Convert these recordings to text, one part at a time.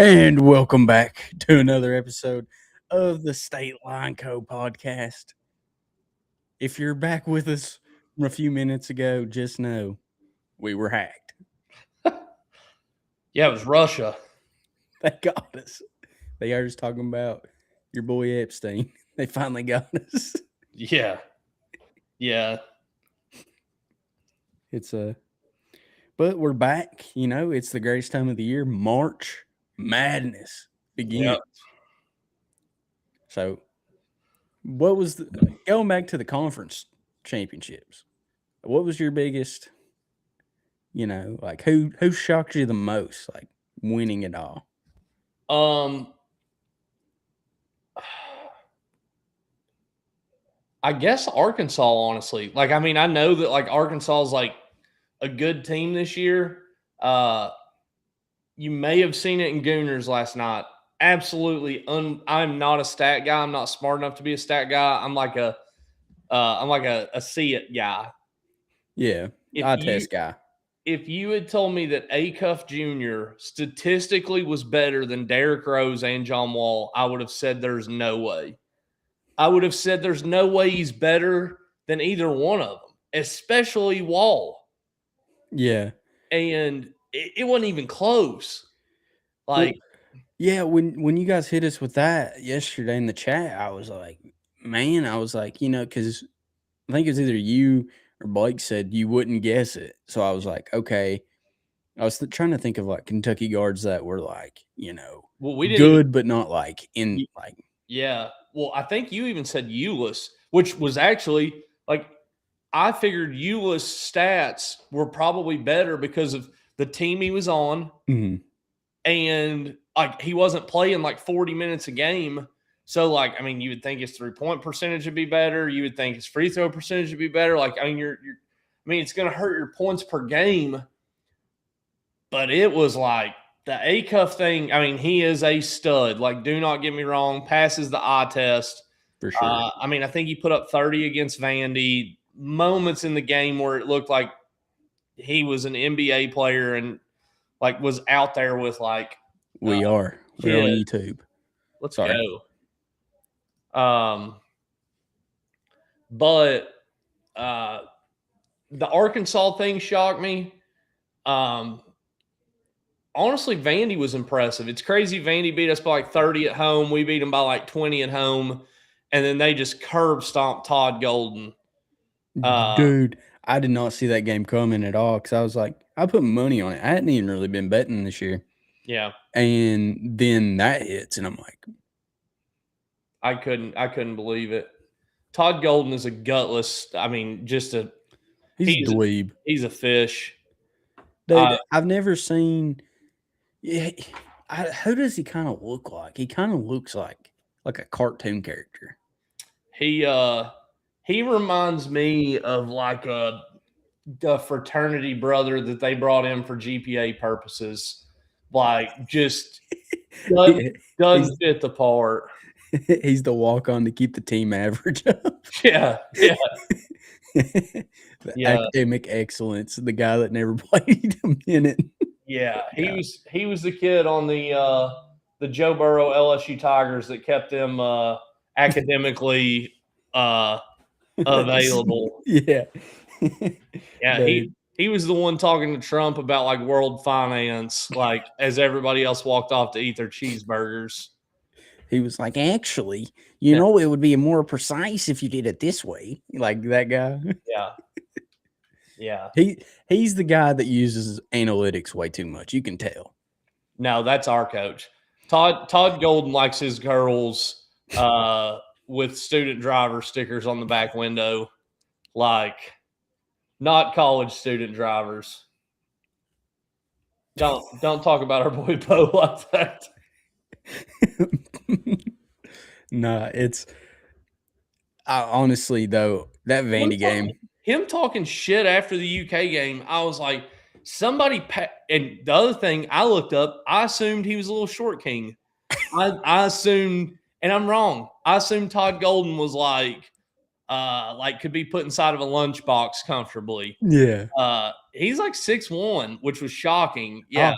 And welcome back to another episode of the State Line Co podcast. If you're back with us from a few minutes ago, just know we were hacked. Yeah, it was Russia. They got us. They are just talking about your boy Epstein. They finally got us. Yeah. It's but we're back. You know, it's the greatest time of the year. March Madness begins. Yep. So, what was going back to the conference championships? What was your biggest? Like who shocked you the most, like winning it all? I guess Arkansas, honestly. Like, I mean, I know that like Arkansas is like a good team this year. You may have seen it in Gooners last night. Absolutely, I'm not a stat guy. I'm not smart enough to be a stat guy. I'm like a see it guy. Yeah, test guy. If you had told me that Acuff Jr. statistically was better than Derrick Rose and John Wall, I would have said there's no way. I would have said there's no way he's better than either one of them, especially Wall. Yeah. And it wasn't even close. Like, yeah, when you guys hit us with that yesterday in the chat, I was like, because I think it was either you or Blake said you wouldn't guess it. So I was like, okay. I was trying to think of like Kentucky guards that were like, we didn't good, but not like in like. Yeah. Well, I think you even said Ulis, which was actually like, I figured Ulis stats were probably better because of the team he was on. Mm-hmm. And like he wasn't playing like 40 minutes a game. So, like, I mean, you would think his 3-point percentage would be better. You would think his free throw percentage would be better. Like, I mean, it's going to hurt your points per game. But it was like the Acuff thing. I mean, he is a stud. Like, do not get me wrong. Passes the eye test. For sure. I mean, I think he put up 30 against Vandy. Moments in the game where it looked like he was an NBA player and like was out there with like we're on YouTube. Let's go. But the Arkansas thing shocked me. Honestly, Vandy was impressive. It's crazy. Vandy beat us by like 30 at home. We beat them by like 20 at home. And then they just curb stomped Todd Golden. Dude, I did not see that game coming at all because I was like, I put money on it. I hadn't even really been betting this year. Yeah. And then that hits, and I'm like, I couldn't believe it. Todd Golden is a gutless. I mean, he's a dweeb. He's a fish. Dude, I've never seen. Yeah, who does he kind of look like? He kind of looks like a cartoon character. He reminds me of like a fraternity brother that they brought in for GPA purposes. Like, just doesn't fit the part. He's the walk-on to keep the team average up. Yeah. Academic excellence. The guy that never played a minute. Yeah, he was the kid on the Joe Burrow LSU Tigers that kept them academically available. Yeah. Yeah, he was the one talking to Trump about like world finance, like as everybody else walked off to eat their cheeseburgers. He was like, actually, it would be more precise if you did it this way. Like that guy. Yeah. He's the guy that uses analytics way too much. You can tell. No, that's our coach. Todd Golden likes his girls with student driver stickers on the back window, like not college student drivers. Don't talk about our boy Bo like that. Nah, it's honestly though that Vandy game. Him talking shit after the UK game, I was like, and the other thing I looked up, I assumed he was a little short king. I assumed, and I'm wrong. I assumed Todd Golden was like could be put inside of a lunchbox comfortably. Yeah. He's like 6'1", which was shocking. Yeah.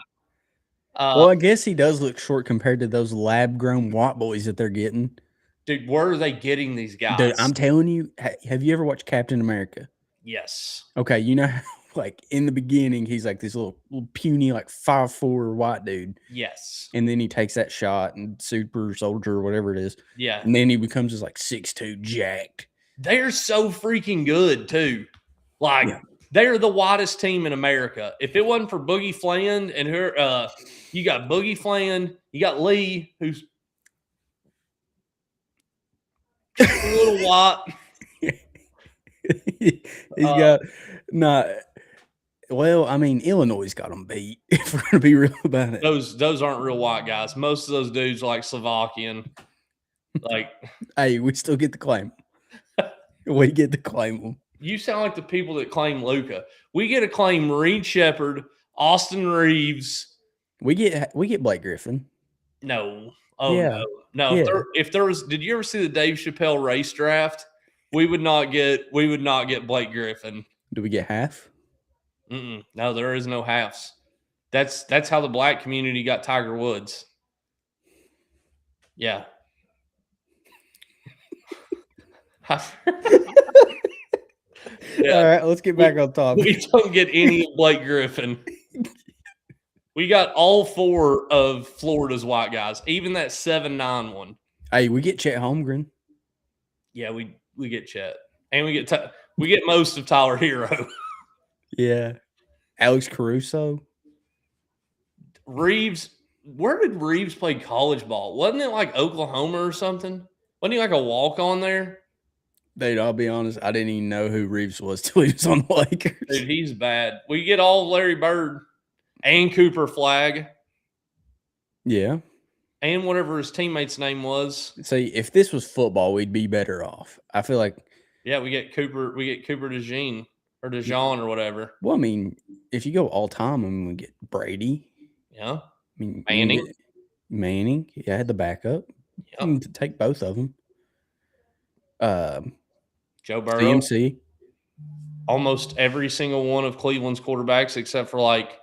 Well, I guess he does look short compared to those lab-grown white boys that they're getting. Dude, where are they getting these guys? Dude, I'm telling you, have you ever watched Captain America? Yes. Okay, you know, like in the beginning, he's like this little puny, like 5'4" white dude. Yes. And then he takes that shot and super soldier or whatever it is. Yeah. And then he becomes this like 6'2" jacked. They're so freaking good too. Like they're the whitest team in America. If it wasn't for Boogie Fland and her, you got Boogie Fland, you got Lee, who's a little white. He's got not. Well, I mean, Illinois got them beat. If we're gonna be real about it, those aren't real white guys. Most of those dudes are like Slovakian. Like, hey, we still get to claim them. We get to claim them. You sound like the people that claim Luka. We get to claim Reed Shepherd, Austin Reeves. We get Blake Griffin. No. Oh yeah. No. Yeah. If there was, did you ever see the Dave Chappelle race draft? We would not get Blake Griffin. Do we get half? No, there is no halves. That's how the black community got Tiger Woods. Yeah. Yeah. All right, let's get back on topic. We don't get any Blake Griffin. We got all 4 of Florida's white guys, even that 7'9" one. Hey, we get Chet Holmgren. Yeah, we get Chet, and we get most of Tyler Hero. Yeah, Alex Caruso. Reeves. Where did Reeves play college ball? Wasn't it like Oklahoma or something? Wasn't he like a walk-on there? Dude, I'll be honest, I didn't even know who Reeves was till he was on the Lakers. Dude, he's bad. We get all of Larry Bird and Cooper Flagg. Yeah. And whatever his teammate's name was. See, if this was football, we'd be better off. I feel like. Yeah, we get Cooper DeJean or DeJean or whatever. Well, I mean, if you go all time, I mean, we get Brady. Yeah. I mean, Manning. Yeah, had the backup. Yeah. You can take both of them. Joe Burrow. CMC. Almost every single one of Cleveland's quarterbacks, except for like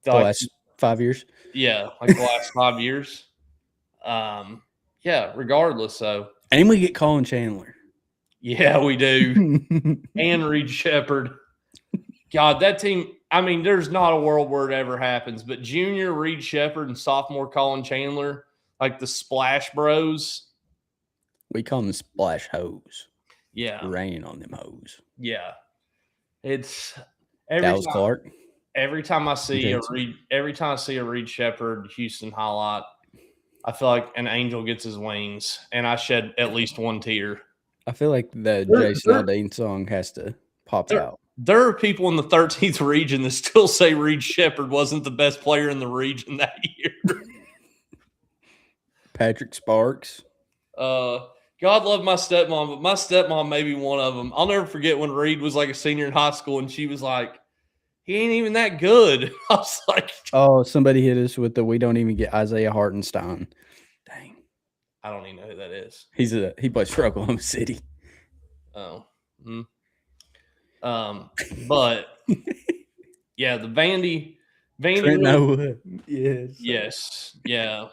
the last 5 years. Yeah, like the last 5 years. Yeah, regardless, though. And we get Colin Chandler. Yeah, we do. And Reed Shepherd. God, that team, I mean, there's not a world where it ever happens, but junior Reed Shepherd and sophomore Colin Chandler, like the Splash Bros. We call them Splash Hoes. Yeah. Rain on them hoes. Yeah. It's Dallas Clark. Every time I see a Reed Shepherd Houston highlight, I feel like an angel gets his wings, and I shed at least one tear. I feel like the Jason Aldean song has to pop out. There are people in the 13th region that still say Reed Shepherd wasn't the best player in the region that year. Patrick Sparks. God love my stepmom, but my stepmom may be one of them. I'll never forget when Reed was like a senior in high school, and she was like, he ain't even that good. I was like, oh, somebody hit us with we don't even get Isaiah Hartenstein. Dang. I don't even know who that is. He plays for Oklahoma City. Oh. But yeah, the Vandy Trent Noah. Yes. Yeah.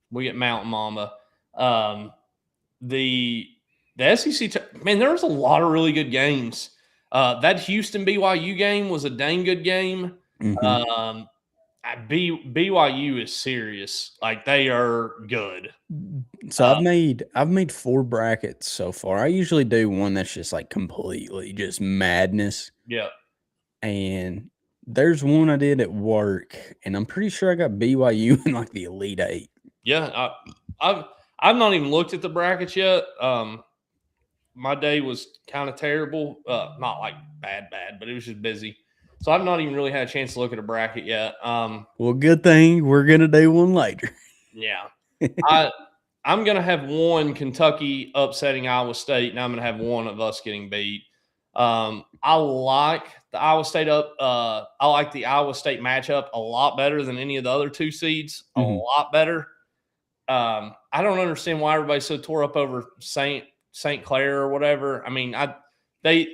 We get Mountain Mama. The SEC, man, there was a lot of really good games. That Houston BYU game was a dang good game. Mm-hmm. BYU is serious. Like, they are good. So I've made 4 brackets so far. I usually do one that's just like completely just madness. Yeah. And there's one I did at work, and I'm pretty sure I got BYU in like the Elite 8. Yeah. I've not even looked at the brackets yet. My day was kind of terrible. Not like bad, but it was just busy. So I've not even really had a chance to look at a bracket yet. Well, good thing we're going to do one later. Yeah. I'm going to have one Kentucky upsetting Iowa State, and I'm going to have one of us getting beat. I like the Iowa State matchup a lot better than any of the other 2 seeds. A lot better. I don't understand why everybody's so tore up over St. Clair or whatever. I mean, they're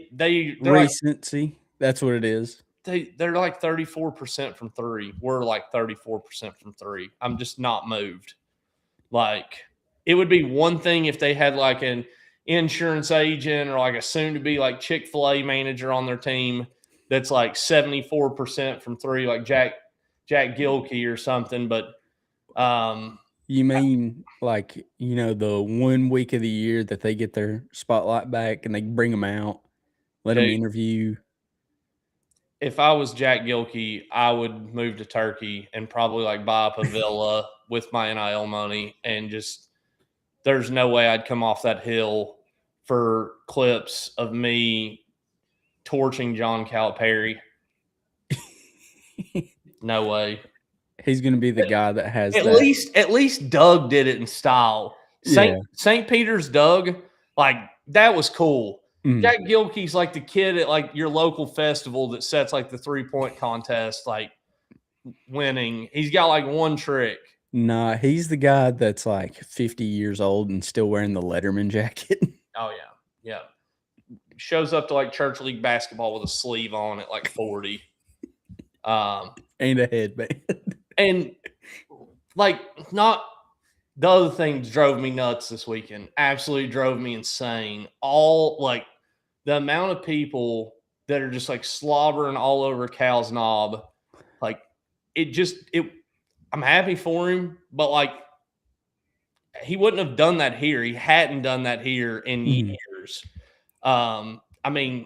recency. That's what it is. they're like 34% from three. We're like 34% from three. I'm just not moved. Like, it would be one thing if they had like an insurance agent or like a soon to be like Chick-fil-A manager on their team that's like 74% from three, like Jack Gilkey or something. But you mean like, the 1 week of the year that they get their spotlight back and they bring them out, let them interview? If I was Jack Gilkey, I would move to Turkey and probably like buy up a villa with my NIL money, and just there's no way I'd come off that hill for clips of me torching John Calipari. No way. He's going to be the guy that has at least Doug did it in style. St. Peter's Doug, like, that was cool. Jack Gilkey's like the kid at like your local festival that sets like the 3-point contest, like winning. He's got like one trick. Nah, he's the guy that's like 50 years old and still wearing the Letterman jacket. Oh yeah. Shows up to like church league basketball with a sleeve on at like 40. Ain't a headband. And like, not the other thing drove me nuts this weekend. Absolutely drove me insane. All like the amount of people that are just like slobbering all over Cal's knob. Like, I'm happy for him, but like, he wouldn't have done that here. He hadn't done that here in years. I mean,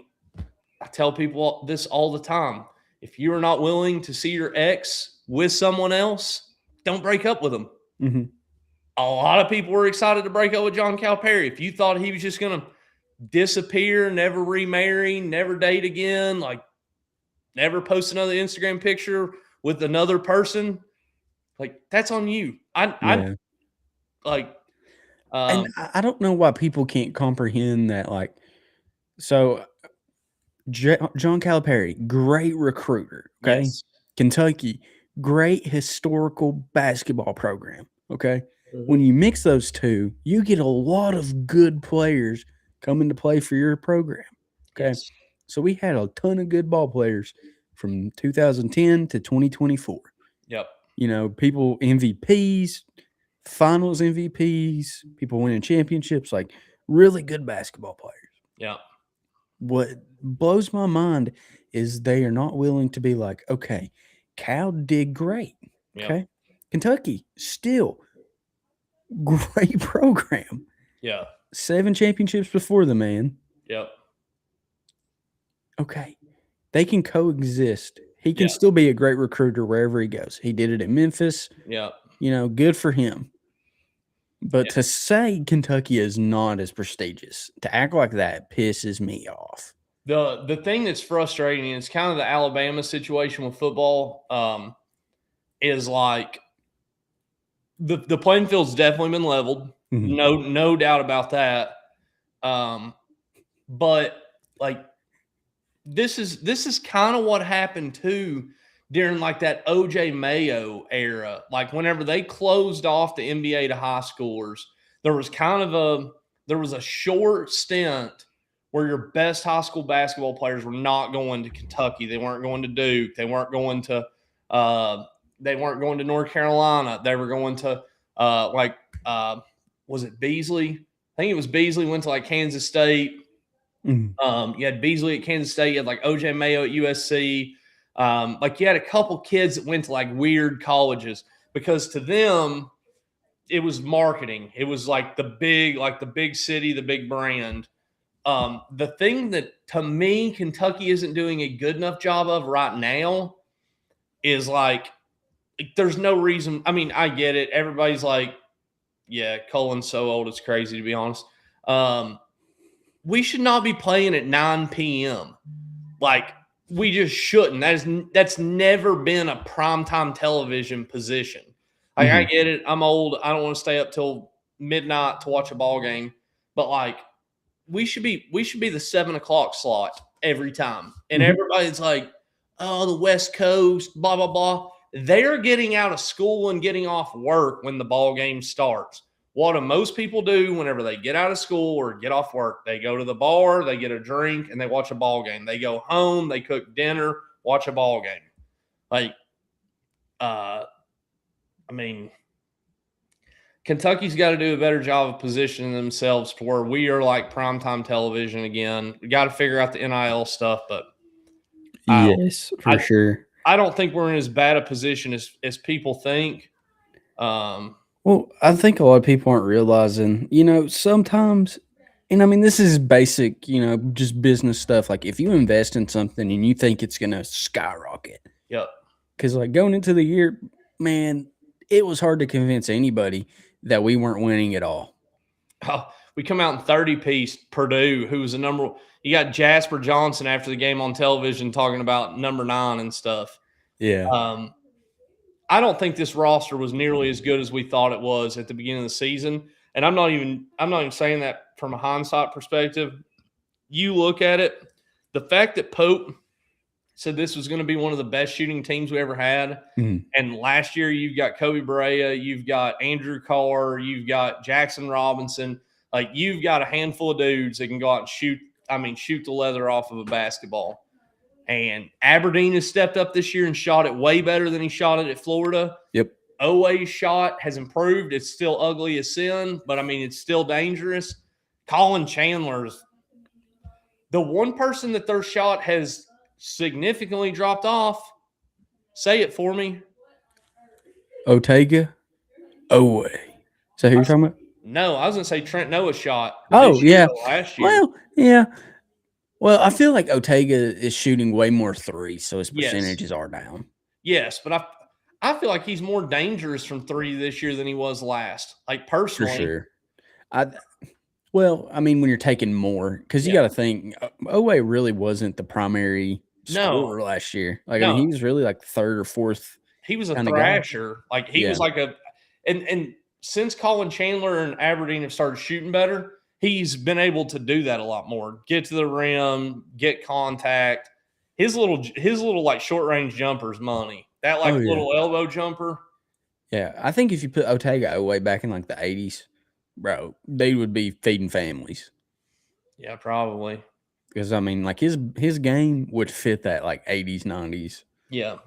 I tell people this all the time. If you are not willing to see your ex with someone else, don't break up with them. Mm-hmm. A lot of people were excited to break up with John Calipari. If you thought he was just going to disappear, never remarry, never date again, like never post another Instagram picture with another person, like, that's on you. I don't know why people can't comprehend that. Like, so John Calipari, great recruiter. Okay. Yes. Kentucky, great historical basketball program. Okay. When you mix those two, you get a lot of good players coming to play for your program. Okay. Yes. So we had a ton of good ball players from 2010 to 2024. Yep. People MVPs, finals MVPs, people winning championships, like really good basketball players. Yeah. What blows my mind is they are not willing to be like, okay, Cal did great. Okay. Yep. Kentucky, still great program. Yeah. 7 championships before the man. Yep. Okay. They can coexist. He can still be a great recruiter wherever he goes. He did it at Memphis. Yeah. Good for him. But to say Kentucky is not as prestigious, to act like that pisses me off. The thing that's frustrating, and it's kind of the Alabama situation with football, is like the playing field's definitely been leveled. Mm-hmm. No doubt about that. But like, this is kind of what happened too during like that OJ Mayo era. Like, whenever they closed off the NBA to high schoolers, there was a short stint where your best high school basketball players were not going to Kentucky. They weren't going to Duke. They weren't going to North Carolina. They were going to was it Beasley? I think it was Beasley went to like Kansas State. Mm-hmm. You had Beasley at Kansas State. You had like OJ Mayo at USC. Like, you had a couple kids that went to like weird colleges because to them it was marketing. It was like the big city, the big brand. The thing that to me Kentucky isn't doing a good enough job of right now is like, there's no reason. I mean, I get it. Everybody's like, yeah, Cullen's so old, it's crazy, to be honest. We should not be playing at 9 p.m. Like, we just shouldn't. That's never been a primetime television position. Like, I get it. I'm old. I don't want to stay up till midnight to watch a ball game. But like, we should be the 7 o'clock slot every time. And everybody's like, oh, the West Coast, blah, blah, blah. They're getting out of school and getting off work when the ball game starts. What do most people do whenever they get out of school or get off work? They go to the bar, they get a drink, and they watch a ball game. They go home, they cook dinner, watch a ball game. Like, I mean, Kentucky's got to do a better job of positioning themselves to where we are like primetime television again. We got to figure out the NIL stuff, but Yes, for sure. I don't think we're in as bad a position as people think. Well, I think a lot of people aren't realizing, sometimes, and I mean, this is basic, just business stuff. Like if you invest in something and you think it's going to skyrocket, Yep. because like going into the year, man, it was hard to convince anybody that we weren't winning at all. Oh, we come out in 30-piece Purdue, who was the number – you got Jasper Johnson after the game on television talking about number 9 and stuff. Yeah. I don't think this roster was nearly as good as we thought it was at the beginning of the season. And I'm not even saying that from a hindsight perspective. You look at it, the fact that Pope said this was going to be one of the best shooting teams we ever had. Mhm. And last year you've got Kobe Barea, you've got Andrew Carr, you've got Jackson Robinson. Like you've got a handful of dudes that can go out and shoot the leather off of a basketball. And Aberdeen has stepped up this year and shot it way better than he shot it at Florida. Yep. Oweh's shot has improved. It's still ugly as sin, but I mean, it's still dangerous. Colin Chandler's the one person that their shot has significantly dropped off. Say it for me. Otega? Oweh. Is that who you're talking about? No, I was going to say Trent Noah's shot. Oh, yeah. Last year. Well, yeah. Well, I feel like Otega is shooting way more threes, so his percentages are down. Yes, but I feel like he's more dangerous from 3 this year than he was last. Like personally. For sure. Well, I mean, when you're taking more, because you got to think, Oweh really wasn't the primary scorer last year. Like, I mean, he was really like the 3rd or 4th. He was a thrasher. Like, he was like and since Colin Chandler and Aberdeen have started shooting better, he's been able to do that a lot more. Get to the rim, get contact. His little like short range jumper's money. That little elbow jumper. Yeah, I think if you put Otega Oweh back in like the 80s, bro, they would be feeding families. Yeah, probably. Because I mean, like his game would fit that like 80s, 90s. Yeah.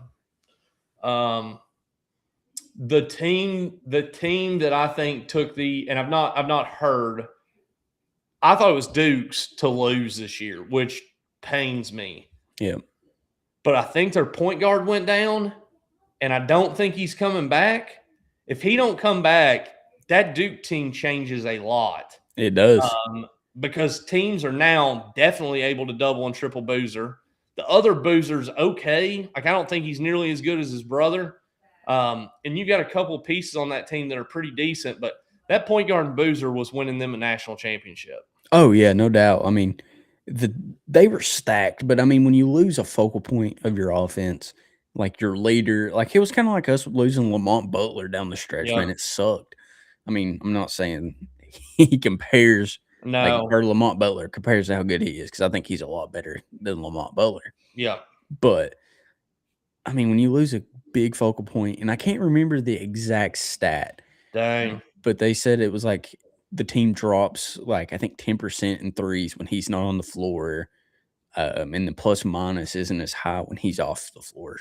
The team that I think took and I've not heard. I thought it was Duke's to lose this year, which pains me. Yeah. But I think their point guard went down, and I don't think he's coming back. If he don't come back, that Duke team changes a lot. It does. Because teams are now definitely able to double and triple Boozer. The other Boozer's okay. Like, I don't think he's nearly as good as his brother. And you got a couple of pieces on that team that are pretty decent, but that point guard and Boozer was winning them a national championship. Oh, yeah, no doubt. I mean, they were stacked, but I mean, when you lose a focal point of your offense, like your leader, like it was kind of like us losing Lamont Butler down the stretch, man. It sucked. I mean, I'm not saying he compares. No. Or Lamont Butler compares to how good he is, because I think he's a lot better than Lamont Butler. Yeah. But, I mean, when you lose a big focal point, and I can't remember the exact stat. Dang. But they said it was like the team drops, like, I think 10% in threes when he's not on the floor. And the plus minus isn't as high when he's off the floor.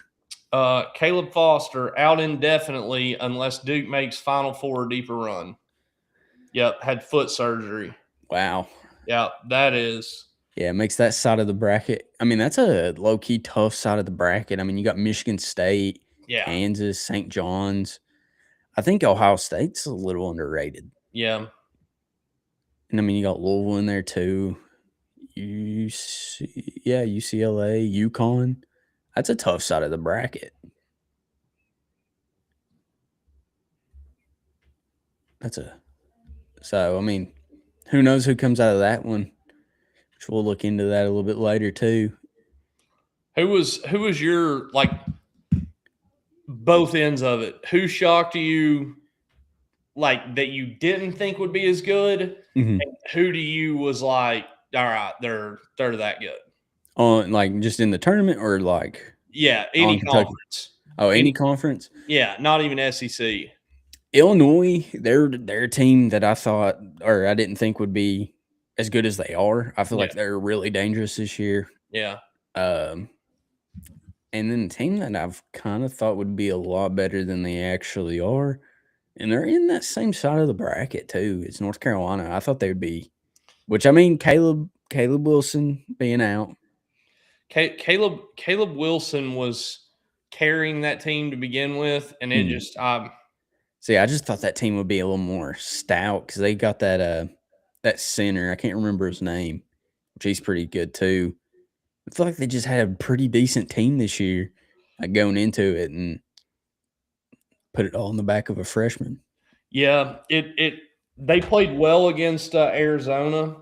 Caleb Foster out indefinitely unless Duke makes Final Four or deeper run. Yep, had foot surgery. Wow. Yeah, that is. Yeah, it makes that side of the bracket. I mean, that's a low-key tough side of the bracket. I mean, you got Michigan State, Kansas, St. John's. I think Ohio State's a little underrated. Yeah. And, I mean, you got Louisville in there too. UCLA, UConn. That's a tough side of the bracket. So, I mean, who knows who comes out of that one? Which we'll look into that a little bit later too. Who was your, like, both ends of it? Who shocked you, like, that you didn't think would be as good? Mm-hmm. And who to you was like, all right, they're that good? On, like, just in the tournament, or like, any conference. Oh, any conference? Yeah, not even SEC. Illinois, they're a team that I thought, or I didn't think would be as good as they are. I feel like they're really dangerous this year. Yeah. And then a team that I've kind of thought would be a lot better than they actually are, and they're in that same side of the bracket too. It's North Carolina. I thought they would be, which I mean, Caleb Wilson being out. Caleb Wilson was carrying that team to begin with, and it just See, I just thought that team would be a little more stout because they got that center. I can't remember his name, which he's pretty good too. I feel like they just had a pretty decent team this year, like going into it, and put it all in the back of a freshman. Yeah, they played well against Arizona.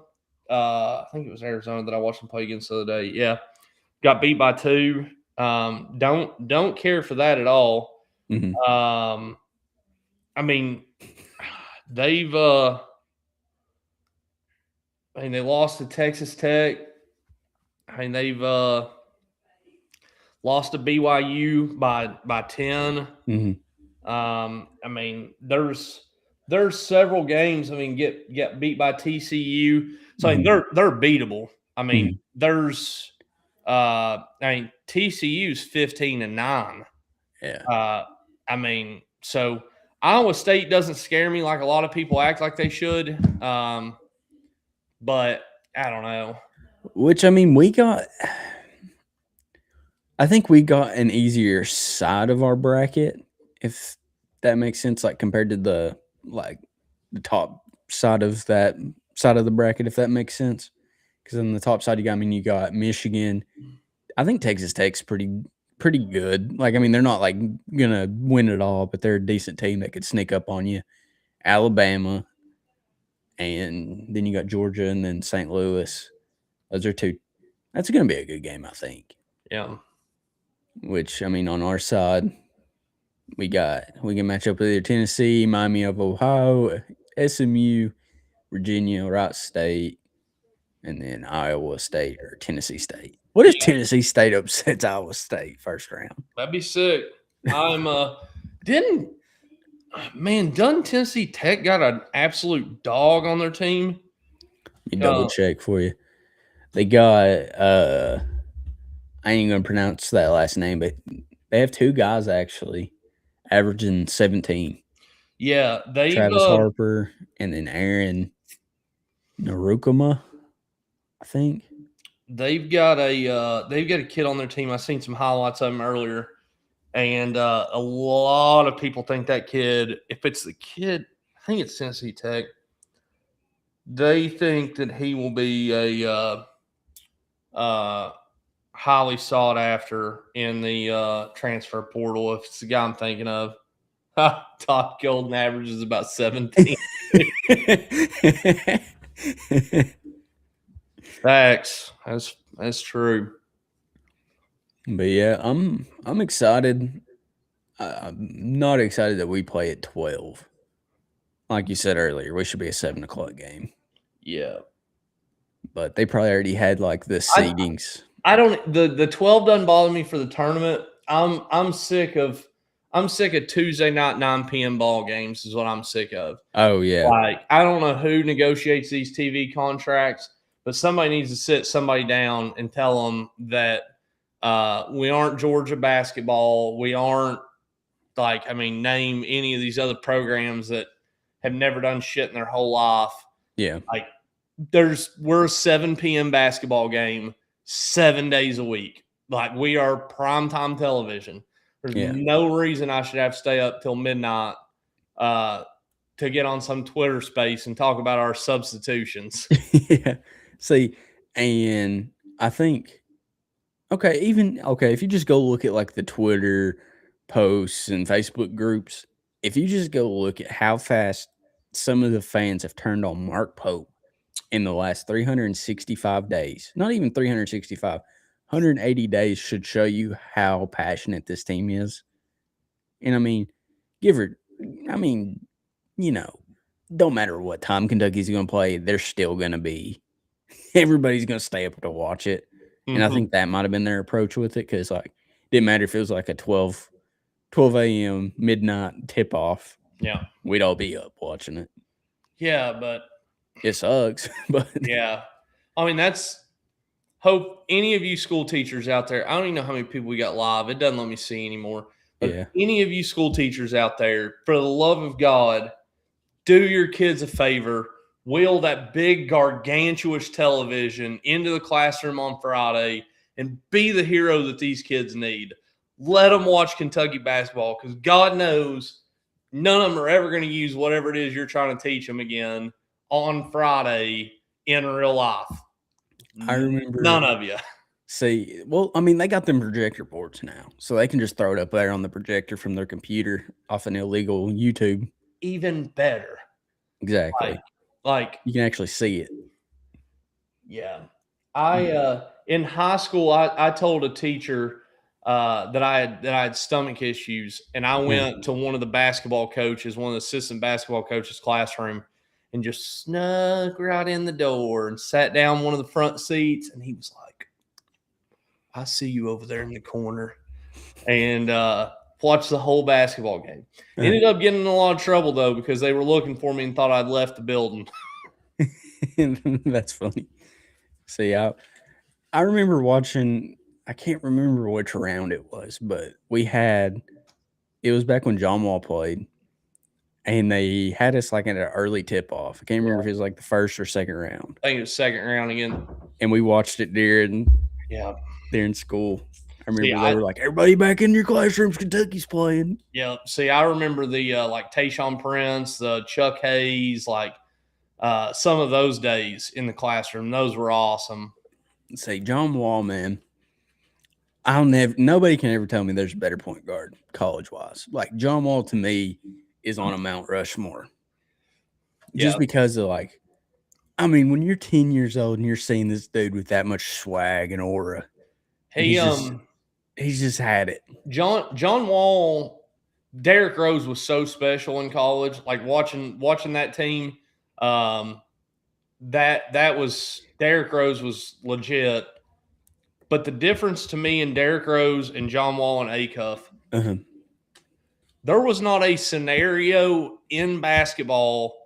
I think it was Arizona that I watched them play against the other day. Yeah, got beat by 2. Don't care for that at all. Mm-hmm. I mean, they've they lost to Texas Tech. I mean, they've lost to BYU by 10. Mm-hmm. I mean, there's several games. I mean, get beat by TCU. So I mean, they're beatable. I mean, there's TCU's 15-9. Yeah. I mean, so Iowa State doesn't scare me like a lot of people act like they should. But I don't know. Which I mean, I think we got an easier side of our bracket, if that makes sense, like compared to the top side of that side of the bracket, if that makes sense. Because on the top side, you got Michigan. I think Texas Tech's pretty good. Like, I mean, they're not like gonna win it all, but they're a decent team that could sneak up on you. Alabama, and then you got Georgia, and then St. Louis. Those are 2. That's gonna be a good game, I think. Yeah. Which I mean, on our side, we can match up with either Tennessee, Miami of Ohio, SMU, Virginia, Wright State, and then Iowa State or Tennessee State. What if Tennessee State upsets Iowa State first round? That'd be sick. Doesn't Tennessee Tech got an absolute dog on their team? Let me double check for you. They got I ain't gonna pronounce that last name, but they have 2 guys actually averaging 17. Yeah, Travis Harper and then Aaron Narukama, I think. They've got a kid on their team. I seen some highlights of him earlier, and a lot of people think that kid. If it's the kid, I think it's Tennessee Tech. They think that he will be a highly sought after in the transfer portal. If it's the guy I'm thinking of, Todd Golden averages about 17. Facts. That's true. But yeah, I'm excited. I'm not excited that we play at 12. Like you said earlier, we should be a 7 o'clock game. Yeah. But they probably already had like the seedings. The 12 doesn't bother me for the tournament. I'm sick of Tuesday night 9 p.m. ball games is what I'm sick of. Oh yeah. Like, I don't know who negotiates these TV contracts, but somebody needs to sit somebody down and tell them that we aren't Georgia basketball. We aren't name any of these other programs that have never done shit in their whole life. Yeah. Like, we're a 7 p.m. basketball game 7 days a week. Like, we are primetime television. There's no reason I should have to stay up till midnight to get on some Twitter space and talk about our substitutions. Yeah. See, and I think, if you just go look at like the Twitter posts and Facebook groups, if you just go look at how fast some of the fans have turned on Mark Pope in the last 365 days, not even 365, 180 days should show you how passionate this team is. And I mean, don't matter what time Kentucky's going to play, they're still going to be, everybody's going to stay up to watch it. Mm-hmm. And I think that might have been their approach with it, because like, it didn't matter if it was like a 12 a.m. midnight tip off. Yeah. We'd all be up watching it. Yeah, but it sucks. But yeah. I mean, hope any of you school teachers out there, I don't even know how many people we got live. It doesn't let me see anymore. But Yeah. any of you school teachers out there, for the love of God, do your kids a favor. Wheel that big gargantuous television into the classroom on Friday and be the hero that these kids need. Let them watch Kentucky basketball because God knows none of them are ever going to use whatever it is you're trying to teach them again on Friday in real life. I remember None of you. See, well, I mean, they got them projector boards now, so they can just throw it up there on the projector from their computer off an illegal YouTube. Even better. Exactly. Like you can actually see it. Yeah. In high school, I told a teacher that I had stomach issues, and I went to one of the basketball coaches, one of the assistant basketball coaches' classroom, and just snuck right in the door and sat down one of the front seats, and he was like, "I see you over there in the corner," and watched the whole basketball game. Ended up getting in a lot of trouble though because they were looking for me and thought I'd left the building. That's funny. See, I remember watching. I can't remember which round it was, but it was back when John Wall played, and they had us like at an early tip off. I can't remember if it was like the first or second round. I think it was second round again. And we watched it during school. I remember they were like, "Everybody back in your classrooms, Kentucky's playing." Yeah. See, I remember the like Tayshaun Prince, the Chuck Hayes, like some of those days in the classroom. Those were awesome. Say John Wall, man. Nobody can ever tell me there's a better point guard college wise. Like John Wall to me is on a Mount Rushmore. Just because of like, I mean, when you're 10 years old and you're seeing this dude with that much swag and aura, he's just had it. John Wall, Derrick Rose was so special in college. Like watching that team, that was Derrick Rose was legit. But the difference to me in Derrick Rose and John Wall and Acuff, there was not a scenario in basketball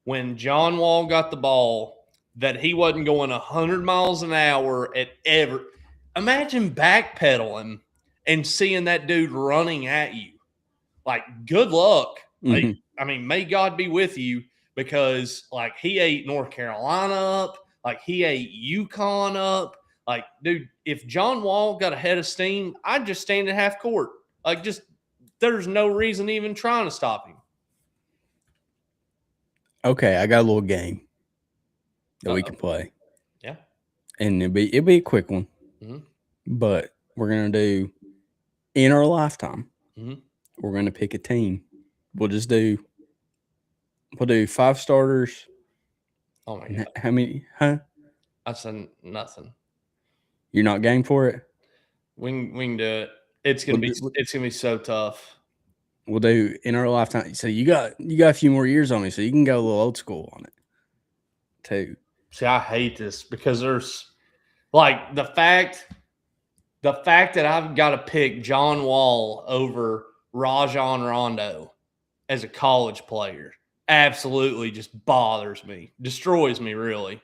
when John Wall got the ball that he wasn't going 100 miles an hour at ever. Imagine backpedaling and seeing that dude running at you. Like, good luck. Like, I mean, may God be with you because, like, he ate North Carolina up. Like, he ate UConn up. Like, dude, if John Wall got a head of steam, I'd just stand at half court. Like, just there's no reason even trying to stop him. Okay, I got a little game that we can play. Yeah. And it'll be a quick one. But we're going to do in our lifetime. We're going to pick a team. We'll do 5 starters. Oh my God. How many? Huh? I said nothing. You're not game for it? We can do it. It's gonna be so tough. We'll do in our lifetime. So you got a few more years on me, so you can go a little old school on it too. See, I hate this because there's like the fact that I've got to pick John Wall over Rajon Rondo as a college player absolutely just bothers me, destroys me, really.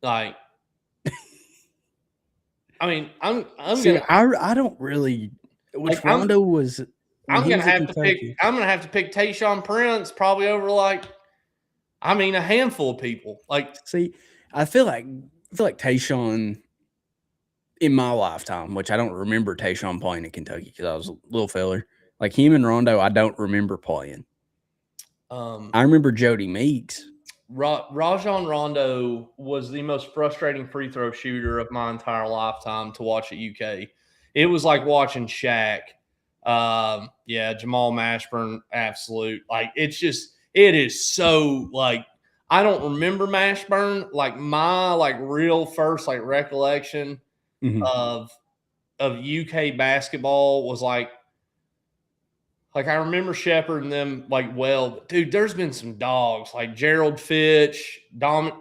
Like, I mean, I'm I don't really. Which like, Rondo was. I'm gonna have to pick. I'm gonna have to pick Tayshaun Prince probably over like. I mean, a handful of people. Like, see, I feel like Tayshaun in my lifetime, which I don't remember Tayshaun playing in Kentucky because I was a little feller. Like him and Rondo, I don't remember playing. I remember Jody Meeks. Rajon Rondo was the most frustrating free throw shooter of my entire lifetime to watch at UK. It was like watching Shaq. Jamal Mashburn, absolute. Like, it is so, like, I don't remember Mashburn. Like, my, like, real first, like, recollection of UK basketball was, like, I remember Shepherd and them like well, dude. There's been some dogs like Gerald Fitch, Dominique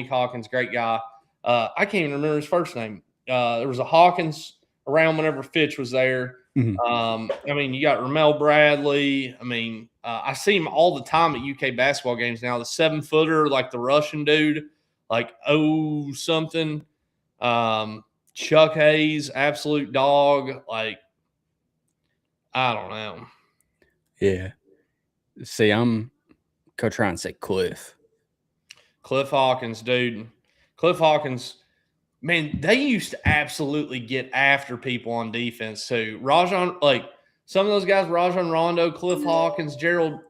Hawkins, great guy. I can't even remember his first name. There was a Hawkins around whenever Fitch was there. I mean, you got Ramel Bradley. I mean, I see him all the time at UK basketball games now. The 7-footer, like the Russian dude, like something. Chuck Hayes, absolute dog. Like, I don't know. Yeah. See, I'm trying to say Cliff. Cliff Hawkins, dude. Cliff Hawkins, man, they used to absolutely get after people on defense too. Rajon, like some of those guys, Rajon Rondo, Cliff Hawkins, Gerald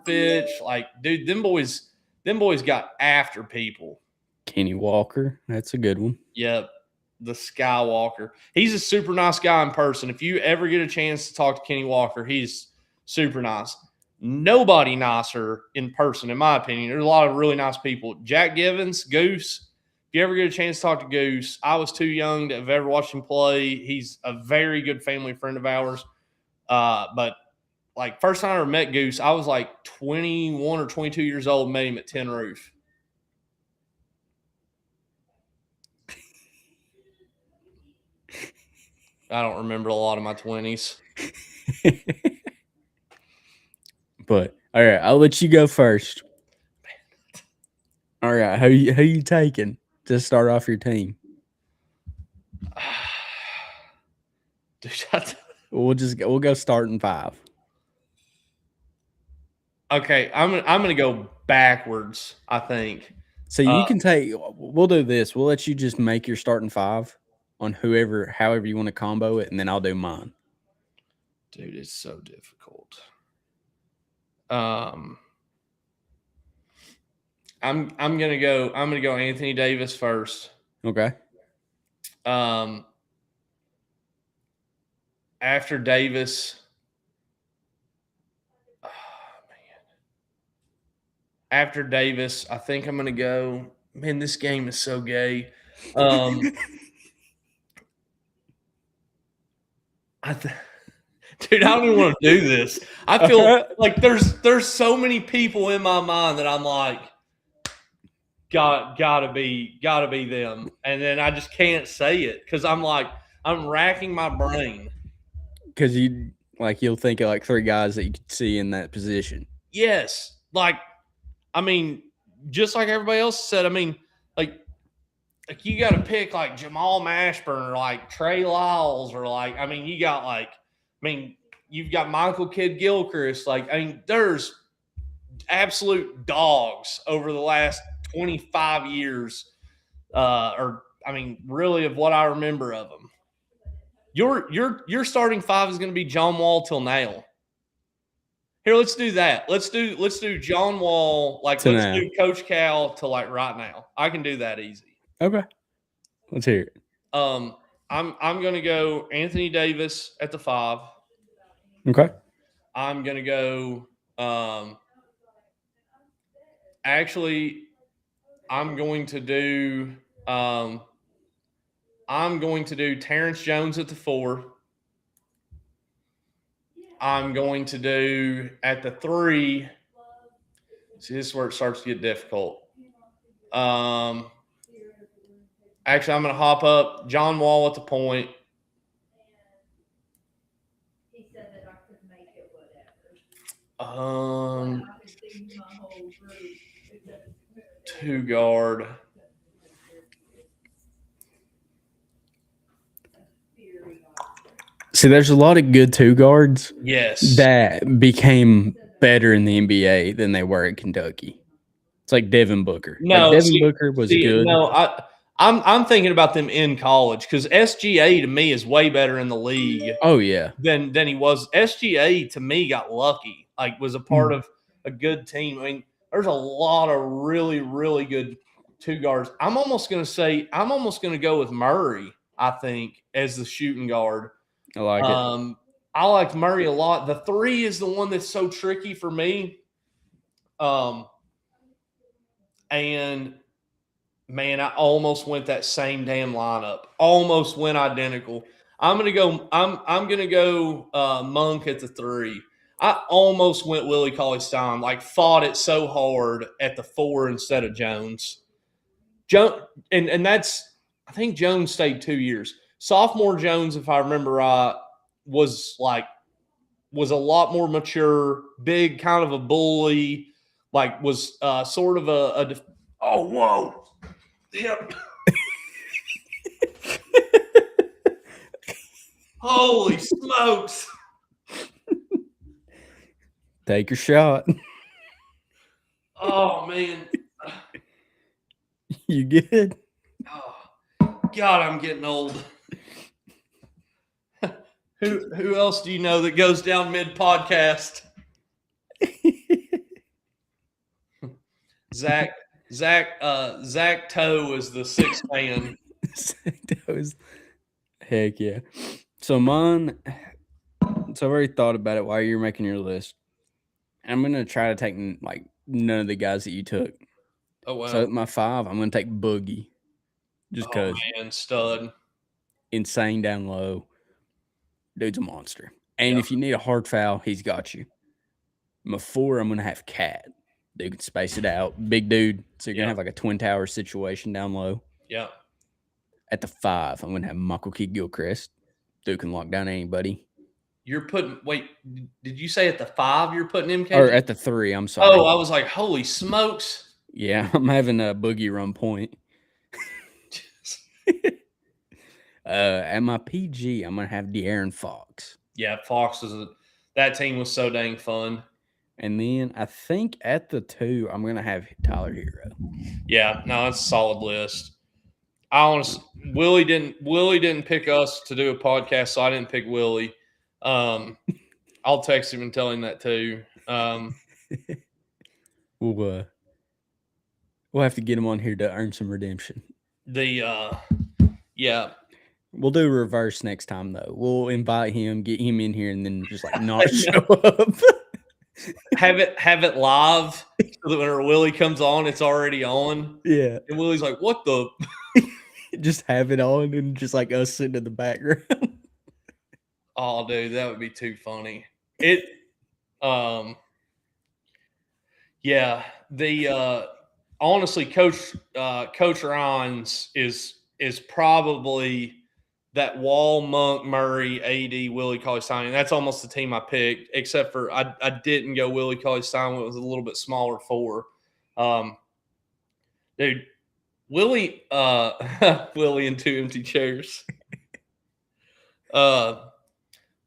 Fitch, like, dude, them boys got after people. Kenny Walker, that's a good one. Yep. The Skywalker. He's a super nice guy in person. If you ever get a chance to talk to Kenny Walker, he's super nice. Nobody nicer in person, in my opinion. There's a lot of really nice people. Jack Givens, Goose. If you ever get a chance to talk to Goose, I was too young to have ever watched him play. He's a very good family friend of ours. But like first time I ever met Goose, I was like 21 or 22 years old, met him at Tin Roof. I don't remember a lot of my 20s. But all right, I'll let you go first. All right, who you taking to start off your team? Dude, We'll go starting 5. Okay, I'm gonna go backwards, I think. So you can take. We'll do this. We'll let you just make your starting 5 on however you want to combo it, and then I'll do mine. Dude, it's so difficult. I'm gonna go Anthony Davis first. Okay. After Davis, after Davis, I think I'm gonna go. Man, this game is so gay. Dude, I don't even want to do this. I feel like there's so many people in my mind that I'm like, gotta be them, and then I just can't say it because I'm racking my brain. Because you'll think of like 3 guys that you could see in that position. Yes, like I mean, just like everybody else said. I mean, like you got to pick like Jamal Mashburn or like Trey Lyles or like you've got Michael Kidd-Gilchrist. Like, I mean, there's absolute dogs over the last 25 years, really of what I remember of them. Your starting 5 is going to be John Wall till now. Here, let's do that. Let's do John Wall, like To let's now. do Coach Cal to like right now. I can do that easy. Okay. Let's hear it. I'm gonna go Anthony Davis at the 5. Okay. I'm gonna go. Actually, I'm going to do. I'm going to do Terrence Jones at the 4. I'm going to do at the 3. See, this is where it starts to get difficult. Actually, I'm going to hop up John Wall at the point. Two guard. See, there's a lot of good 2 guards. Yes. That became better in the NBA than they were at Kentucky. It's like Devin Booker. No, like Devin Booker was good. No, I'm thinking about them in college because SGA to me is way better in the league. Oh yeah, than he was. SGA to me got lucky. Like was a part of a good team. I mean, there's a lot of really really good 2 guards. I'm almost going to go with Murray. I think as the shooting guard. I like it. I liked Murray a lot. The 3 is the one that's so tricky for me. And man, I almost went that same damn lineup. Almost went identical. I'm gonna go Monk at the 3. I almost went Willie Cauley-Stein. Like fought it so hard at the 4 instead of Jones. And that's I think Jones stayed 2 years. Sophomore Jones, if I remember right, was a lot more mature, big, kind of a bully. Like was sort of oh whoa. Yep. Holy smokes. Take your shot. Oh, man. You good? Oh, God, I'm getting old. Who else do you know that goes down mid-podcast? Zach Toe is the sixth man. Heck yeah. So mine, so I've already thought about it while you're making your list. I'm going to try to take like none of the guys that you took. Oh, wow. So at my 5, I'm going to take Boogie. Just because. Man, stud. Insane down low. Dude's a monster. And if you need a hard foul, he's got you. My 4, I'm going to have Cat. Dude can space it out. Big dude. So you're going to have like a Twin Tower situation down low. Yeah. At the 5, I'm going to have Michael Key Gilchrist. Dude can lock down anybody. You're putting – wait, did you say at the 5 you're putting MKG? Or at the 3, I'm sorry. Oh, I was like, holy smokes. Yeah, I'm having a Boogie run point. At my PG, I'm going to have De'Aaron Fox. Yeah, Fox that team was so dang fun. And then I think at the 2, I'm going to have Tyler Hero. Yeah, no, that's a solid list. I honestly, Willie didn't pick us to do a podcast, so I didn't pick Willie. I'll text him and tell him that too. We'll have to get him on here to earn some redemption. Yeah. We'll do reverse next time though. We'll invite him, get him in here, and then just like not show up. have it live so that when Willie comes on, it's already on. Yeah. And Willie's like, "What the?" Just have it on and just like us sitting in the background. Oh, dude, that would be too funny. Yeah. Honestly, Coach Ryan's is probably that Wall, Monk, Murray, AD, Willie Cauley-Stein. That's almost the team I picked, except for I didn't go Willie Cauley-Stein. It was a little bit smaller 4. Dude, Willie Willie and 2 empty chairs.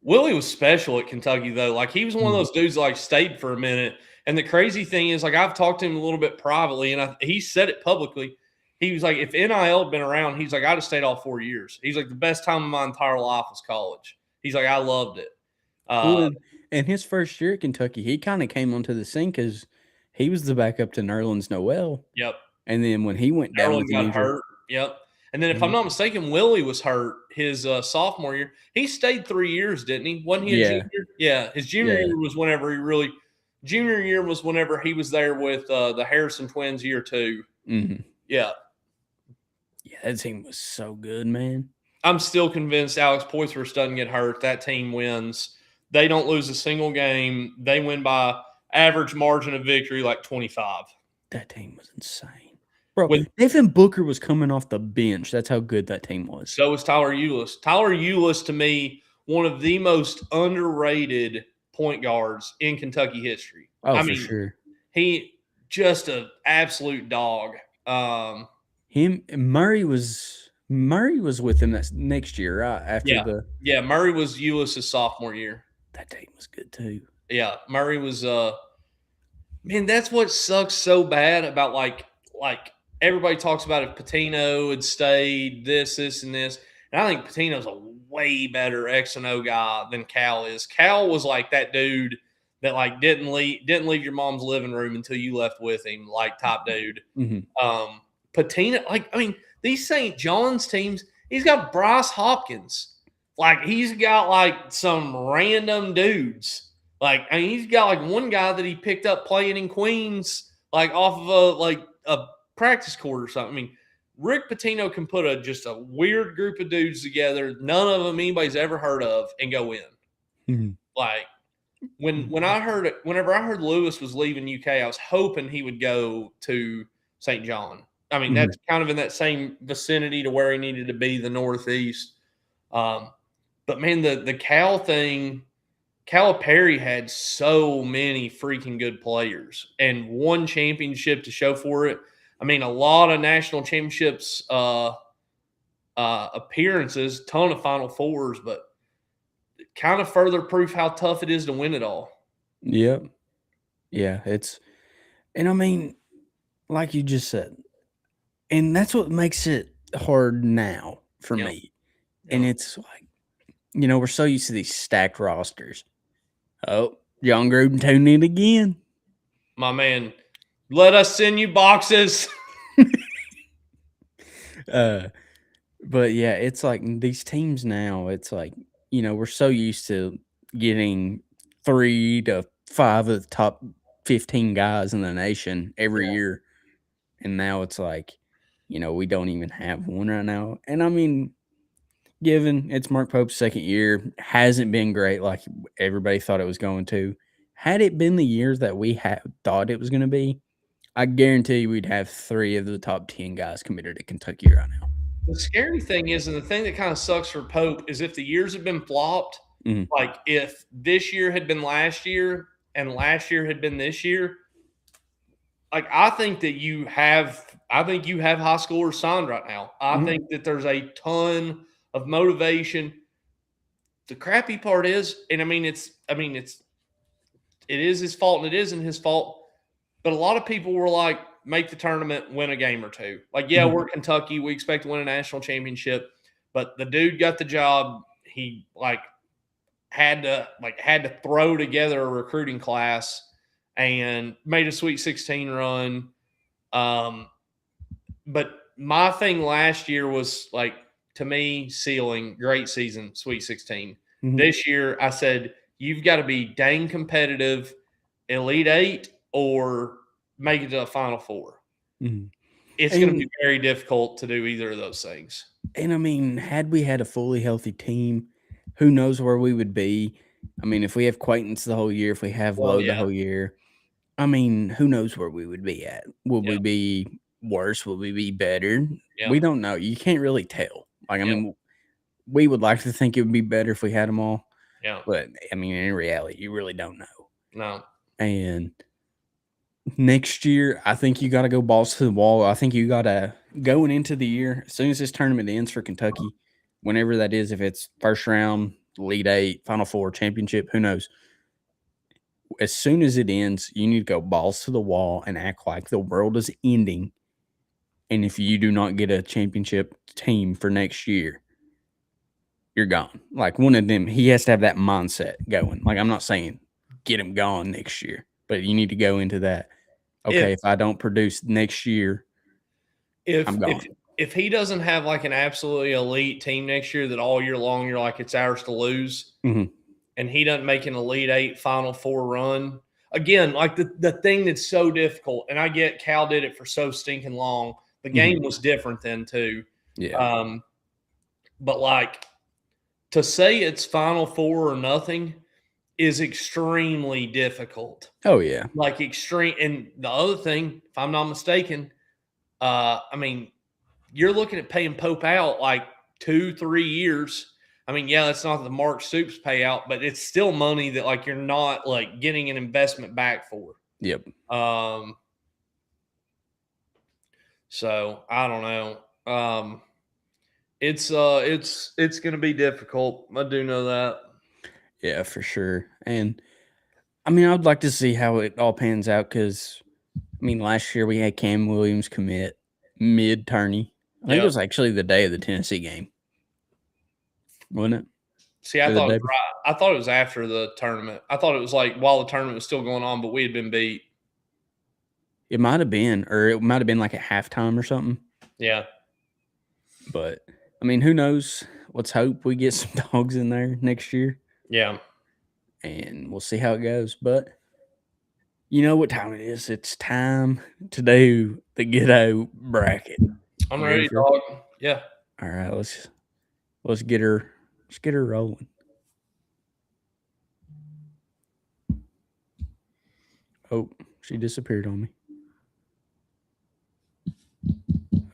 Willie was special at Kentucky, though. Like, he was one of those dudes that, like, stayed for a minute. And the crazy thing is, like, I've talked to him a little bit privately, and he said it publicly. He was like, if NIL had been around, he's like, I'd have stayed all 4 years. He's like, the best time of my entire life was college. He's like, I loved it. And his first year at Kentucky, he kind of came onto the scene because he was the backup to Nerlens Noel. Yep. And then when he went down with the injury, hurt. Yep. And then if I'm not mistaken, Willie was hurt his sophomore year. He stayed 3 years, didn't he? Wasn't he a junior? Yeah. His junior year was whenever he was there with the Harrison twins year 2. Mm-hmm. Yeah. Yeah, that team was so good, man. I'm still convinced Alex Poythress doesn't get hurt. That team wins. They don't lose a single game. They win by average margin of victory, like 25. That team was insane. Bro, Devin Booker was coming off the bench. That's how good that team was. So was Tyler Ulis. Tyler Ulis, to me, one of the most underrated point guards in Kentucky history. Oh, for sure. He just an absolute dog. Murray was with him that next year, right? Murray was Ulis' sophomore year. That team was good too. Yeah, Murray was man, that's what sucks so bad about like everybody talks about if Pitino had stayed, this, and this. And I think Pitino's a way better X and O guy than Cal is. Cal was like that dude that like didn't leave your mom's living room until you left with him, like top dude. Mm-hmm. Pitino, like, I mean, these St. John's teams, he's got Bryce Hopkins. Like, he's got like some random dudes. Like, I mean, he's got like one guy that he picked up playing in Queens, like off of a practice court or something. I mean, Rick Pitino can put just a weird group of dudes together, none of them anybody's ever heard of, and go in. Mm-hmm. Like, whenever I heard Lewis was leaving UK, I was hoping he would go to St. John. I mean, that's kind of in that same vicinity to where he needed to be, the Northeast. But man, the Cal thing, Calipari had so many freaking good players and won championship to show for it. I mean, a lot of national championships appearances, ton of Final Fours, but kind of further proof how tough it is to win it all. Yep. Yeah, and I mean, like you just said, and that's what makes it hard now for Yep. me. And it's like, we're so used to these stacked rosters. Oh, John Gruden tuned in again. My man, let us send you boxes. But yeah, it's like these teams now, it's like, we're so used to getting 3 to 5 of the top 15 guys in the nation every year. And now it's like, we don't even have one right now. And I mean, given it's Mark Pope's second year, hasn't been great like everybody thought it was going to. Had it been the years that we thought it was going to be, I guarantee you we'd have 3 of the top 10 guys committed to Kentucky right now. The scary thing is, and the thing that kind of sucks for Pope is if the years have been flopped, Mhm. like if this year had been last year and last year had been this year, like I think you have high schoolers signed right now. I Mhm. think that there's a ton of motivation. The crappy part is, and it is his fault and it isn't his fault, but a lot of people were like, make the tournament, win a game or two. Like, yeah, Mhm. we're Kentucky. We expect to win a national championship. But the dude got the job. He had to throw together a recruiting class and made a Sweet 16 run. But my thing last year was like, to me, ceiling, great season, Sweet 16. Mhm. This year, I said, you've got to be dang competitive, Elite Eight, or make it to a Final Four. Mhm. It's going to be very difficult to do either of those things. And I mean, had we had a fully healthy team, who knows where we would be? I mean, if we have Quaintance the whole year, if we have Well, Lowe the yeah. whole year, I mean, who knows where we would be at? Will we be worse? Will we be better? Yeah. We don't know. You can't really tell. Like, I Yeah. mean, we would like to think it would be better if we had them all. Yeah. But, I mean, in reality, you really don't know. No. And next year, I think you got to go balls to the wall. I think you got to, going into the year, as soon as this tournament ends for Kentucky, whenever that is, if it's first round, Elite Eight, Final Four, championship, who knows? As soon as it ends, you need to go balls to the wall and act like the world is ending. And if you do not get a championship team for next year, you're gone. Like one of them, he has to have that mindset going. Like I'm not saying get him gone next year, but you need to go into that. Okay, if I don't produce next year, I'm gone. If he doesn't have like an absolutely elite team next year that all year long you're like it's ours to lose, and he doesn't make an Elite Eight Final Four run again, like the thing that's so difficult, and I get Cal did it for so stinking long. The game was different then too. Yeah. But like to say it's Final Four or nothing is extremely difficult. Oh yeah. Like extreme. And the other thing, if I'm not mistaken, I mean, you're looking at paying Pope out like 2-3 years. I mean, yeah, that's not the Mark Stoops payout, but it's still money that like you're not like getting an investment back for. Yep. So I don't know. It's going to be difficult. I do know that. Yeah, for sure. And I mean, I'd like to see how it all pans out because I mean, last year we had Cam Williams commit mid-tourney. I think it was actually the day of the Tennessee game, wasn't it? See, I thought it was after the tournament. I thought it was like while the tournament was still going on, but we had been beat. It might have been, or it might have been like at halftime or something. Yeah. But I mean, who knows? Let's hope we get some dogs in there next year. Yeah. And we'll see how it goes. But you know what time it is? It's time to do the Ghetto Bracket. I'm ready, dog. Yeah. All right, let's get her rolling. Oh, she disappeared on me.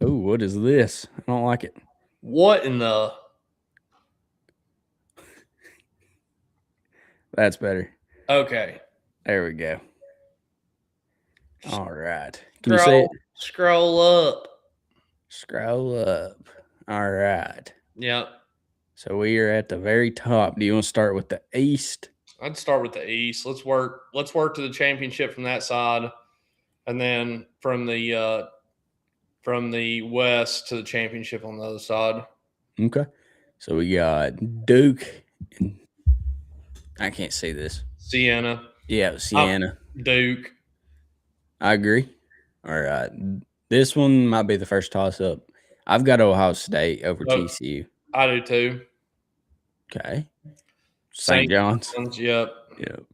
Oh, what is this? I don't like it. What in the? That's better. Okay. There we go. All right. Can you say it? Scroll up. Scroll up. All right. Yeah. So we are at the very top. Do you want to start with the East? I'd start with the East. Let's work to the championship from that side, and then from the West to the championship on the other side. Okay. So we got Duke. I can't say this. Siena. Yeah, Siena. Duke. I agree. All right. This one might be the first toss up. I've got Ohio State over TCU. I do too. Okay. St. John's. Yep. Yep.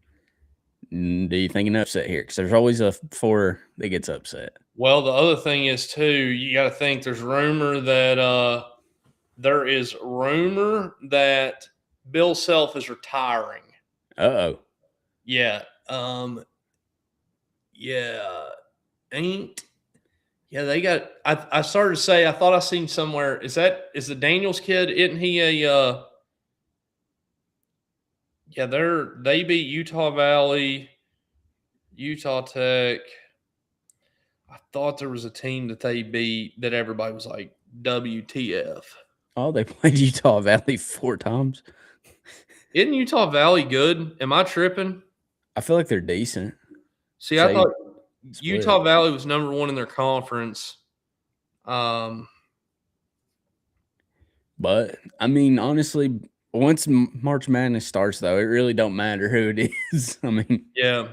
Do you think an upset here? Because there's always a 4 that gets upset. Well, the other thing is too, you got to think there's rumor that Bill Self is retiring. Uh-oh. Yeah. They got I started to say I thought I seen somewhere. Is the Daniels kid? Isn't he a they beat Utah Valley, Utah Tech. I thought there was a team that they beat that everybody was like, WTF. Oh, they played Utah Valley 4 times. Isn't Utah Valley good? Am I tripping? I feel like they're decent. See, I thought Utah Valley was number 1 in their conference. But I mean, honestly, once March Madness starts, though, it really don't matter who it is. I mean, yeah.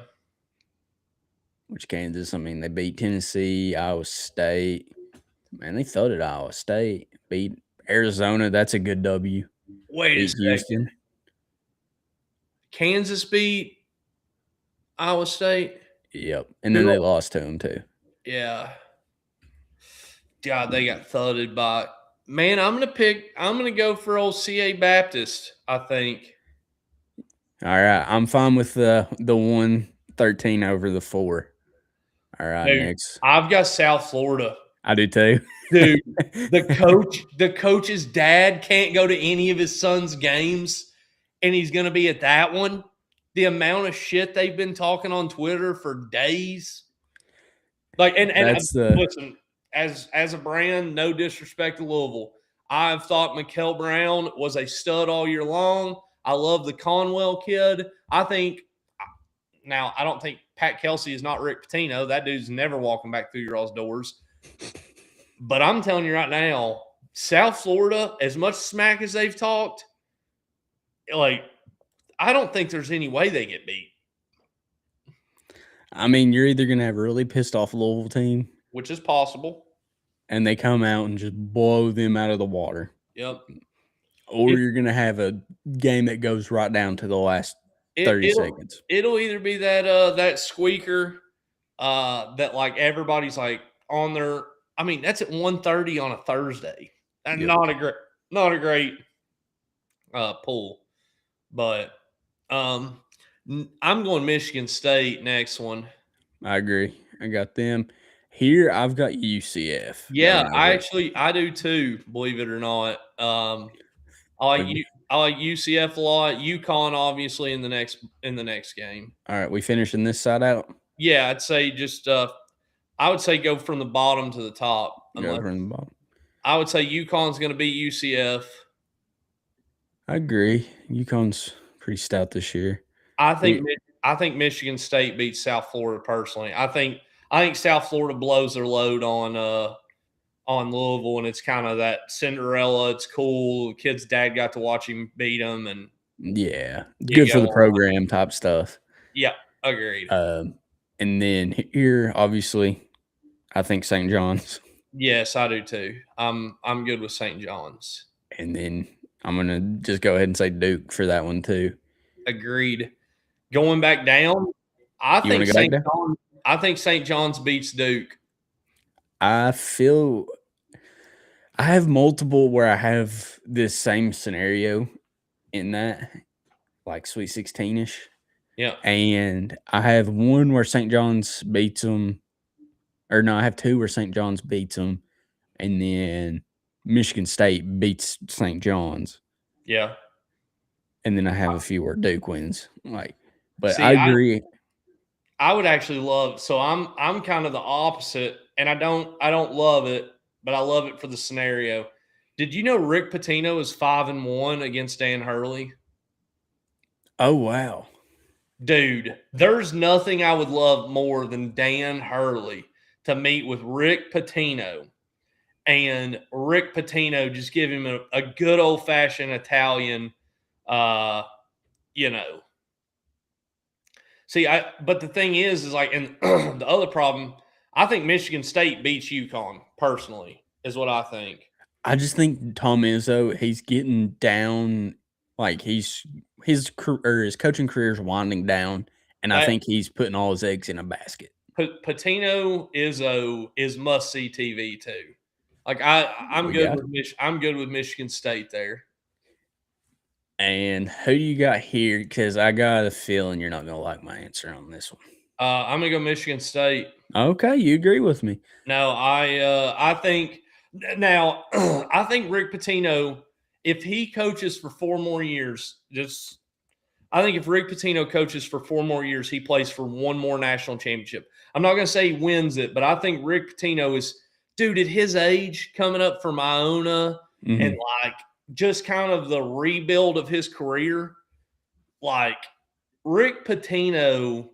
Which Kansas? I mean, they beat Tennessee, Iowa State. Man, they thudded Iowa State. Beat Arizona. That's a good W. Wait a second. Houston. Kansas beat Iowa State. Yep, and then they lost to them too. Yeah. God, they got thudded by. Man, I'm gonna go for old CA Baptist, I think. All right. I'm fine with the 113 over the 4. All right, dude, next. I've got South Florida. I do too. Dude, the coach's dad can't go to any of his son's games, and he's gonna be at that one. The amount of shit they've been talking on Twitter for days. Like, and listen, as a brand, no disrespect to Louisville. I've thought Mikel Brown was a stud all year long. I love the Conwell kid. I don't think Pat Kelsey is not Rick Pitino. That dude's never walking back through your all's doors. But I'm telling you right now, South Florida, as much smack as they've talked, like, I don't think there's any way they get beat. I mean, you're either going to have a really pissed off Louisville team, which is possible, and they come out and just blow them out of the water. Yep. Or you're going to have a game that goes right down to the last 30 seconds. It'll either be that squeaker that like everybody's like on their. I mean, that's at 1:30 on a Thursday. And not a great pool, but I'm going Michigan State next one. I agree. I got them. Here, I've got UCF. Yeah, I do too, believe it or not. I like UCF a lot. UConn, obviously, in the next game. All right, we finishing this side out? Yeah, I'd say I would say go from the bottom to the top. Go from the bottom. I would say UConn's going to beat UCF. I agree. UConn's pretty stout this year. I think Michigan State beats South Florida personally. I think South Florida blows their load on Louisville, and it's kind of that Cinderella. It's cool. The kid's dad got to watch him beat them, and good for the program type stuff. Yeah, agreed. And then here, obviously, I think St. John's. Yes, I do too. I'm good with St. John's. And then I'm gonna just go ahead and say Duke for that one too. Agreed. Going back down, I think St. John's beats Duke. I feel I have multiple where I have this same scenario in that, like Sweet 16-ish. Yeah. And I have one where St. John's beats them. Or no, I have 2 where St. John's beats them. And then Michigan State beats St. John's. Yeah. And then I have a few where Duke wins. But I agree. I would actually love. So I'm kind of the opposite, and I don't love it, but I love it for the scenario. Did you know Rick Pitino is 5-1 against Dan Hurley? Oh, wow. Dude, there's nothing I would love more than Dan Hurley to meet with Rick Pitino, and Rick Pitino just give him a good old fashioned Italian, uh, you know. See, but the thing is like, and the other problem, I think Michigan State beats UConn personally, is what I think. I just think Tom Izzo, he's getting down, like his coaching career is winding down, and I I, think he's putting all his eggs in a basket. Patino Izzo is must see TV too. Like I'm We good got with I'm good with Michigan State there. And who you got here? Because I got a feeling you're not gonna like my answer on this one. I'm gonna go Michigan State. Okay, you agree with me. No, I think now I think Rick Pitino, if he coaches for 4 more years, I think if Rick Pitino coaches for 4 more years, he plays for one more national championship. I'm not gonna say he wins it, but I think Rick Pitino is, dude, at his age, coming up from Iona and like just kind of the rebuild of his career, like Rick Pitino,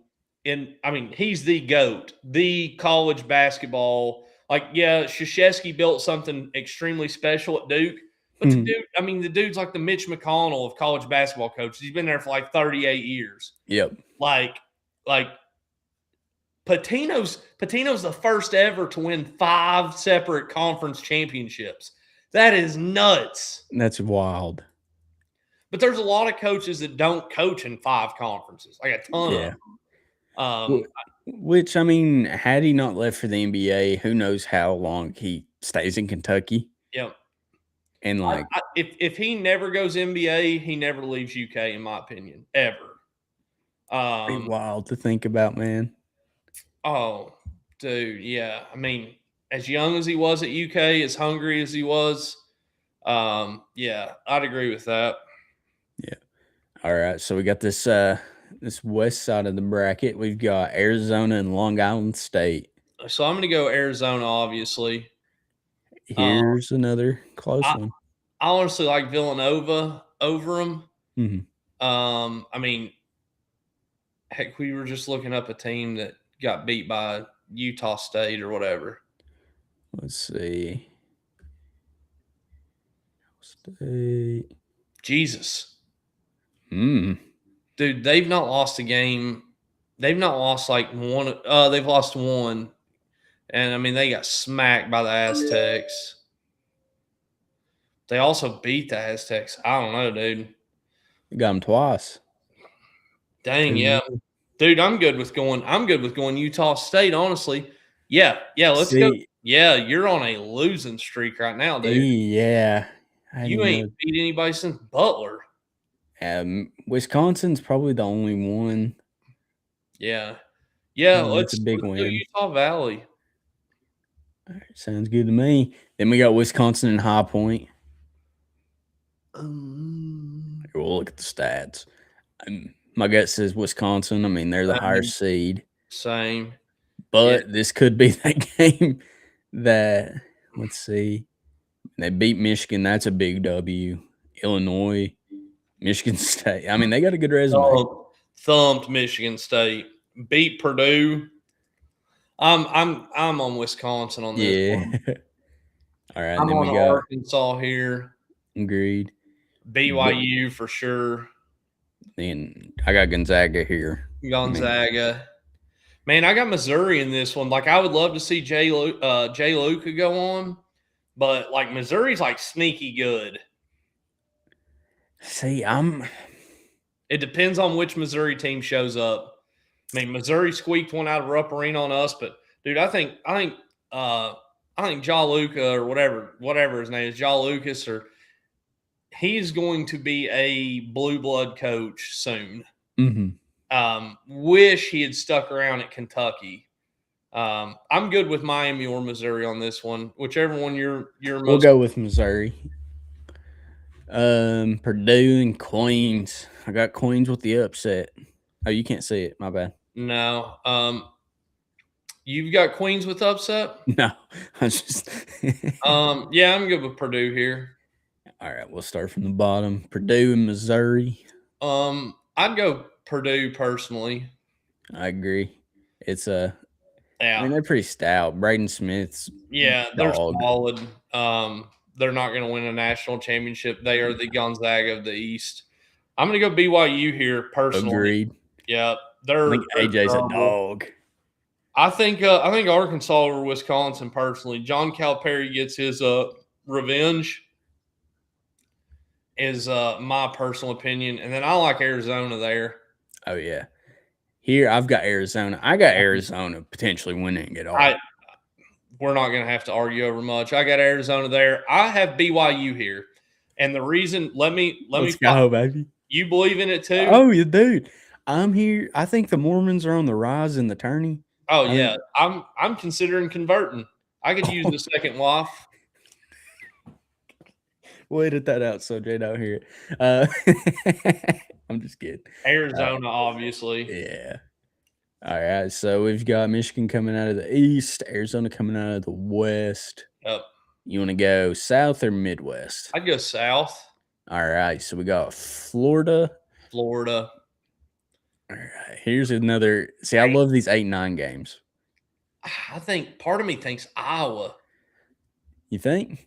he's the GOAT, the college basketball. Like, yeah, Krzyzewski built something extremely special at Duke, but the dude's like the Mitch McConnell of college basketball coaches. He's been there for like 38 years. Yep. Like Patino's the first ever to win 5 separate conference championships. That is nuts. That's wild. But there's a lot of coaches that don't coach in 5 conferences, like a ton of them. Which, I mean, had he not left for the NBA, who knows how long he stays in Kentucky. Yep. And like, if he never goes NBA, he never leaves UK, in my opinion, ever. pretty wild to think about, man. Oh, dude, yeah. I mean, as young as he was at UK, as hungry as he was, yeah, I'd agree with that. Yeah. All right. So we got this this west side of the bracket. We've got Arizona and Long Island State. So I'm going to go Arizona, obviously. Here's another close one. I honestly like Villanova over them. Mm-hmm. I mean, heck, we were just looking up a team that got beat by Utah State or whatever. Let's see. State. Jesus. Dude, they've not lost a game. They've not lost like one. They've lost one. And I mean, they got smacked by the Aztecs. They also beat the Aztecs. I don't know, dude. You got them twice. Dang, yeah. Dude, I'm good with going Utah State, honestly. Yeah, let's go. Yeah, you're on a losing streak right now, dude. Yeah. You ain't beat anybody since Butler. Wisconsin's probably the only one. Yeah. It's a big win. Utah Valley. All right, sounds good to me. Then we got Wisconsin and High Point. We'll look at the stats. My gut says Wisconsin. I mean, they're the higher seed. Same. But this could be that game that, let's see, they beat Michigan. That's a big W. Illinois, Michigan State. I mean, they got a good resume. Thumped Michigan State. Beat Purdue. I'm on Wisconsin on this one. All right. I'm on Arkansas here. Agreed. BYU for sure. And I got Gonzaga here. Gonzaga. Man, I got Missouri in this one. Like, I would love to see Jay Luka go on, but like Missouri's like sneaky good. See, It depends on which Missouri team shows up. I mean, Missouri squeaked one out of Rupp Arena on us, but dude, I think Ja Luka or whatever his name is, Ja Lucas, or he's going to be a blue blood coach soon. Wish he had stuck around at Kentucky. I'm good with Miami or Missouri on this one. Whichever one you're most. We'll go with Missouri. Purdue and Queens. I got Queens with the upset. Oh, you can't see it. My bad. No. You've got Queens with upset? No, I was just. Yeah, I'm good with Purdue here. All right, we'll start from the bottom. Purdue and Missouri. I'd go Purdue personally. I agree. It's a. I Yeah, mean, they're pretty stout. Braden Smith's yeah, they're dog. solid. They're not going to win a national championship. They are the Gonzaga of the East. I'm going to go BYU here personally. Agreed. Yeah, I they're think AJ's a terrible. dog. I think Arkansas over Wisconsin personally. John Calipari gets his revenge. Is my personal opinion, and then I like Arizona there. Oh yeah. Here I've got Arizona. I got Arizona potentially winning it all. We're not going to have to argue over much. I got Arizona there. I have BYU here, and the reason Let's go, baby. You believe in it too? Oh, you dude. I'm here. I think the Mormons are on the rise in the tourney. Oh yeah, I'm considering converting. I could use the second wife. We'll edit that out so Jay don't hear it. I'm just kidding. Arizona, obviously. Yeah. All right. So we've got Michigan coming out of the east, Arizona coming out of the west. Yep. You want to go south or Midwest? I'd go south. All right. So we got Florida. Florida. All right. Here's another. See, I love these 8-9 games. I think part of me thinks Iowa. You think?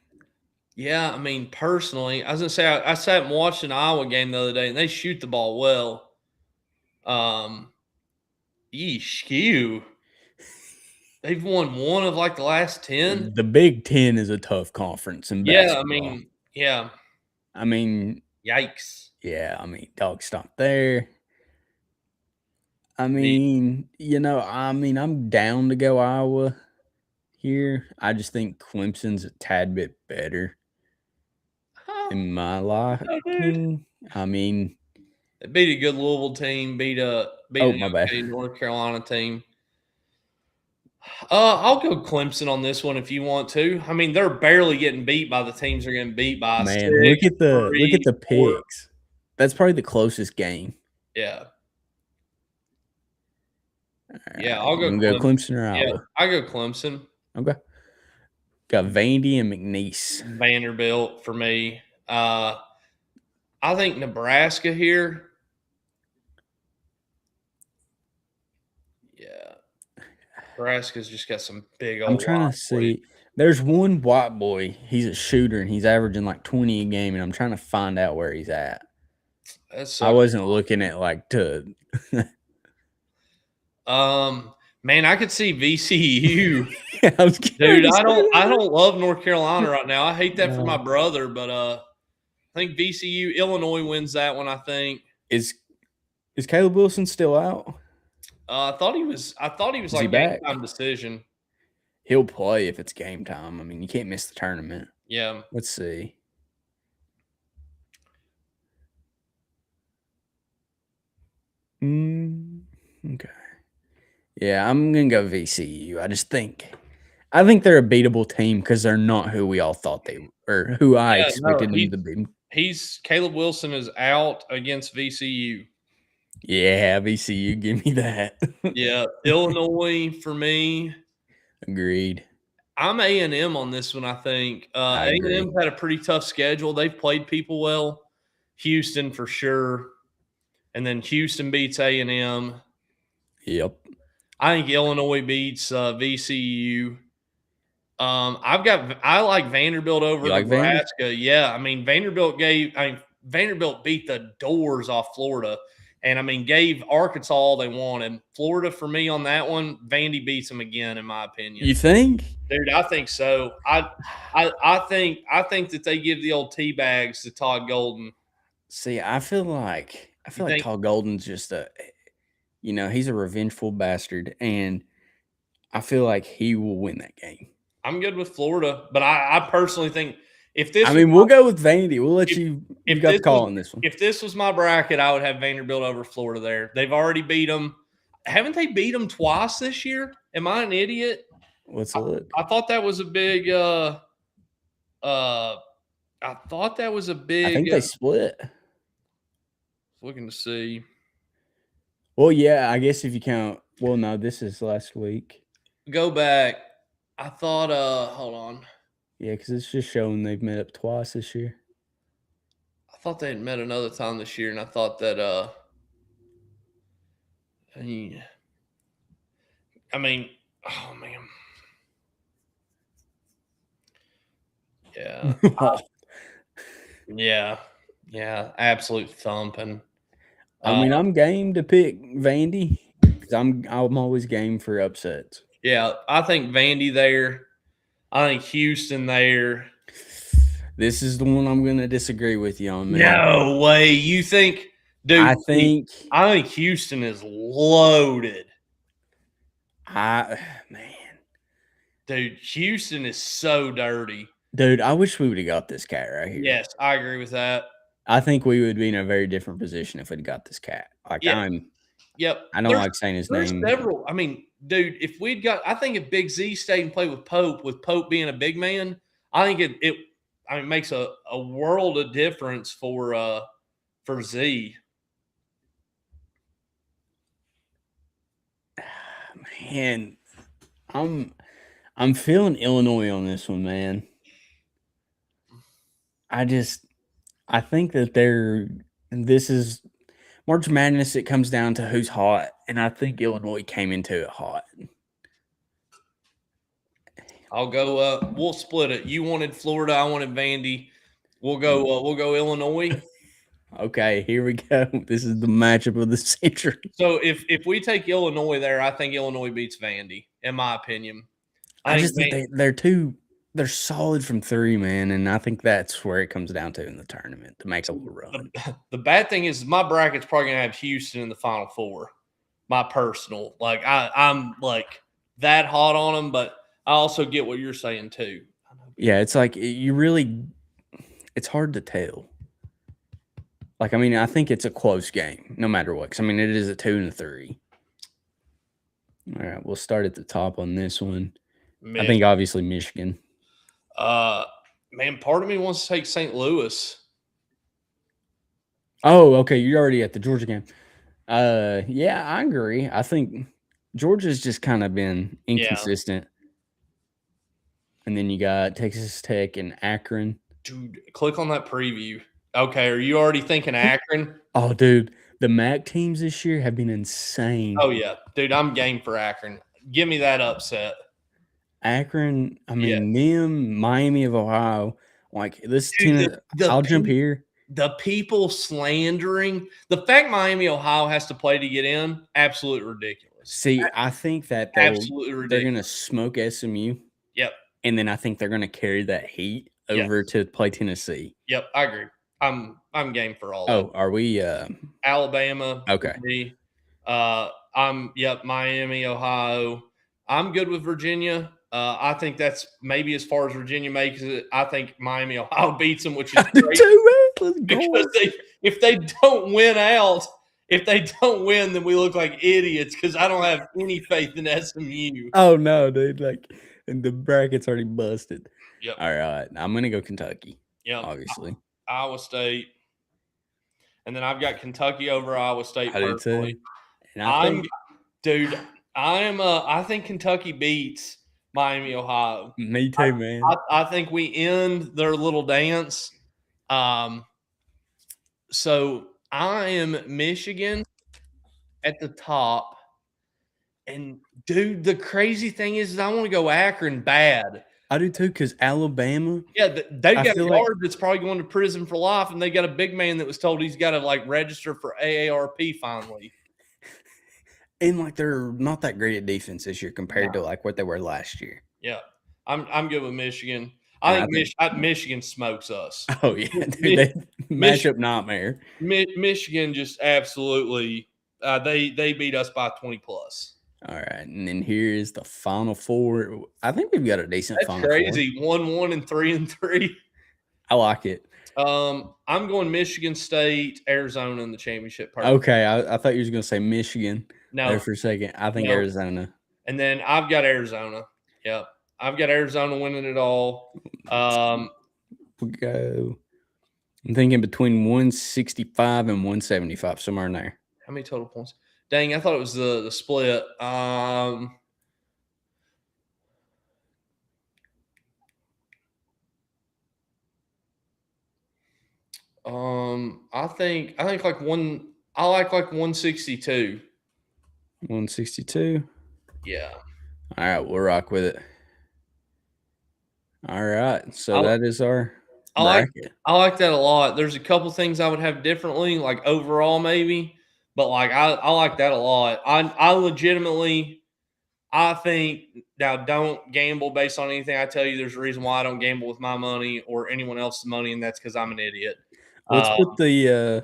Yeah, I mean, personally, I was gonna say I sat and watched an Iowa game the other day, and they shoot the ball well. Ew. They've won one of like the last 10. The Big Ten is a tough conference in basketball. I mean, yikes. Yeah, I mean, dog stomp there. I mean, I'm down to go Iowa here. I just think Clemson's a tad bit better in my liking. I mean, they beat a good Louisville team, beat a North Carolina team. I'll go Clemson on this one if you want to. I mean, they're barely getting beat by the teams they're getting beat by. Man, look at the picks. That's probably the closest game. Yeah. Right. Yeah, I'll go Clemson or Iowa. Yeah, I go Clemson. Okay. Got Vandy and McNeese. Vanderbilt for me. I think Nebraska here. Yeah. Nebraska's just got some big old. I'm trying to see. There's one white boy. He's a shooter, and he's averaging like 20 a game, and I'm trying to find out where he's at. I wasn't looking at like to. Man, I could see VCU. Yeah, dude, I don't love North Carolina right now. I hate that for my brother, but I think VCU, Illinois wins that one. I think is Caleb Wilson still out? I thought he was like game time decision. He'll play if it's game time. I mean, you can't miss the tournament. Yeah. Let's see. Okay. Yeah, I'm gonna go VCU. I think they're a beatable team because they're not who we all thought they were, or who I expected them to be. Caleb Wilson is out against VCU. Yeah, VCU, give me that. Yeah, Illinois for me. Agreed. I'm A&M on this one, I think. A&M's had a pretty tough schedule. They've played people well. Houston for sure. And then Houston beats A&M. Yep. I think Illinois beats VCU. I like Vanderbilt over Nebraska. Yeah, I mean Vanderbilt beat the doors off Florida, and I mean gave Arkansas all they wanted. Florida for me on that one, Vandy beats them again in my opinion. You think, dude? I think so. I think that they give the old tea bags to Todd Golden. See, I feel like Todd Golden's just he's a revengeful bastard, and I feel like he will win that game. I'm good with Florida, but I personally think if this, we'll go with Vandy. We'll let you. You got the call on this one. If this was my bracket, I would have Vanderbilt over Florida. There, they've already beat them. Haven't they beat them twice this year? Am I an idiot? Let's look. I thought that was a big. I thought that was a big. I think they split. Looking to see. Well, yeah, I guess if you count. Well, no, this is last week. go back. I thought. Hold on. Yeah, because it's just showing they've met up twice this year. I thought they had met another time this year, and I thought that. I mean, oh man. Yeah. Yeah. Absolute thumping. I mean, I'm game to pick Vandy because I'm always game for upsets. Yeah, I think Vandy there. I think Houston there. This is the one I'm going to disagree with you on, man. No way. You think, dude? I think Houston is loaded. Man. Dude, Houston is so dirty. Dude, I wish we would have got this cat right here. Yes, I agree with that. I think we would be in a very different position if we'd got this cat. Like Yeah. Yep. I don't like saying his name. Several. I mean, dude, if we'd got, I think if Big Z stayed and played with Pope being a big man, I think it makes a world of difference for Z. Man, I'm feeling Illinois on this one, man. I think that this is March Madness. It comes down to who's hot, and I think Illinois came into it hot. I'll go. We'll split it. You wanted Florida. I wanted Vandy. We'll go Illinois. Okay, here we go. This is the matchup of the century. So if we take Illinois there, I think Illinois beats Vandy, in my opinion. I just think they're solid from three, man, and I think that's where it comes down to in the tournament to make a little run. The bad thing is my bracket's probably gonna have Houston in the Final Four. My personal, like I'm like that hot on them, but I also get what you're saying too. Yeah, it's like it's hard to tell. Like, I mean, I think it's a close game, no matter what. 'Cause, I mean, it is a 2 and a 3. All right, we'll start at the top on this one. I think obviously Michigan. Man, part of me wants to take St. Louis. Oh, okay. You're already at the Georgia game. Yeah, I agree. I think Georgia's just kind of been inconsistent. Yeah. And then you got Texas Tech and Akron. Dude, click on that preview. Okay, are you already thinking Akron? Oh, dude, the MAC teams this year have been insane. Oh, yeah. Dude, I'm game for Akron. Give me that upset. Akron, I mean, them, Miami of Ohio. Like, this team, I'll jump here. The people slandering. The fact Miami, Ohio has to play to get in, absolutely ridiculous. See, I think that they're going to smoke SMU. Yep. And then I think they're going to carry that heat over to play Tennessee. Yep, I agree. I'm game for all. Oh, are we Alabama? Okay. Miami, Ohio. I'm good with Virginia. I think that's maybe as far as Virginia makes it. I think Miami, Ohio beats them, which is great. Because if they don't win out, then we look like idiots because I don't have any faith in SMU. Oh no, dude! Like, and the bracket's already busted. Yep. All right, I'm gonna go Kentucky. Yeah, obviously. Iowa State, and then I've got Kentucky over Iowa State personally. I think Kentucky beats Miami, Ohio. Me too, man. I think we end their little dance. So I am Michigan at the top, and dude, the crazy thing is I want to go Akron bad. I do too, because Alabama. Yeah, they got a guard that's probably going to prison for life, and they got a big man that was told he's got to like register for AARP finally. And like they're not that great at defense this year compared to like what they were last year. Yeah, I'm good with Michigan. I think Michigan smokes us. Oh yeah, dude, they matchup nightmare. Michigan just absolutely they beat us by 20 plus. All right, and then here is the Final Four. I think we've got a decent Final Four. That's crazy. 1-1 and 3-3. I like it. I'm going Michigan State, Arizona in the championship. Okay, I thought you was going to say Michigan. No, there for a second. I think Arizona. And then I've got Arizona. Yep, I've got Arizona winning it all. We go. I'm thinking between 165 and 175, somewhere in there. How many total points? Dang, I thought it was the split. I think like I like 162. 162. Yeah. All right, we'll rock with it. All right, so I, that is our I like bracket. I like that a lot. There's a couple things I would have differently, like overall maybe, but like I like that a lot. I legitimately I think now don't gamble based on anything I tell you. There's a reason why I don't gamble with my money or anyone else's money, and that's because I'm an idiot. Let's Uh, put the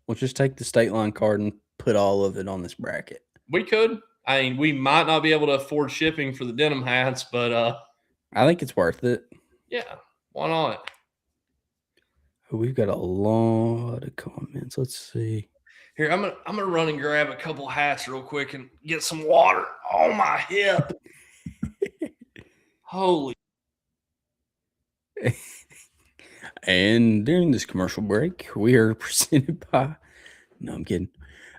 we'll just take the state line card and put all of it on this bracket. we could. I mean, we might not be able to afford shipping for the denim hats, but I think it's worth it. yeah, why not? We've got a lot of comments. Let's see. Here, I'm gonna run and grab a couple hats real quick and get some water on my hip. Holy. And during this commercial break, we are presented by. No, I'm kidding.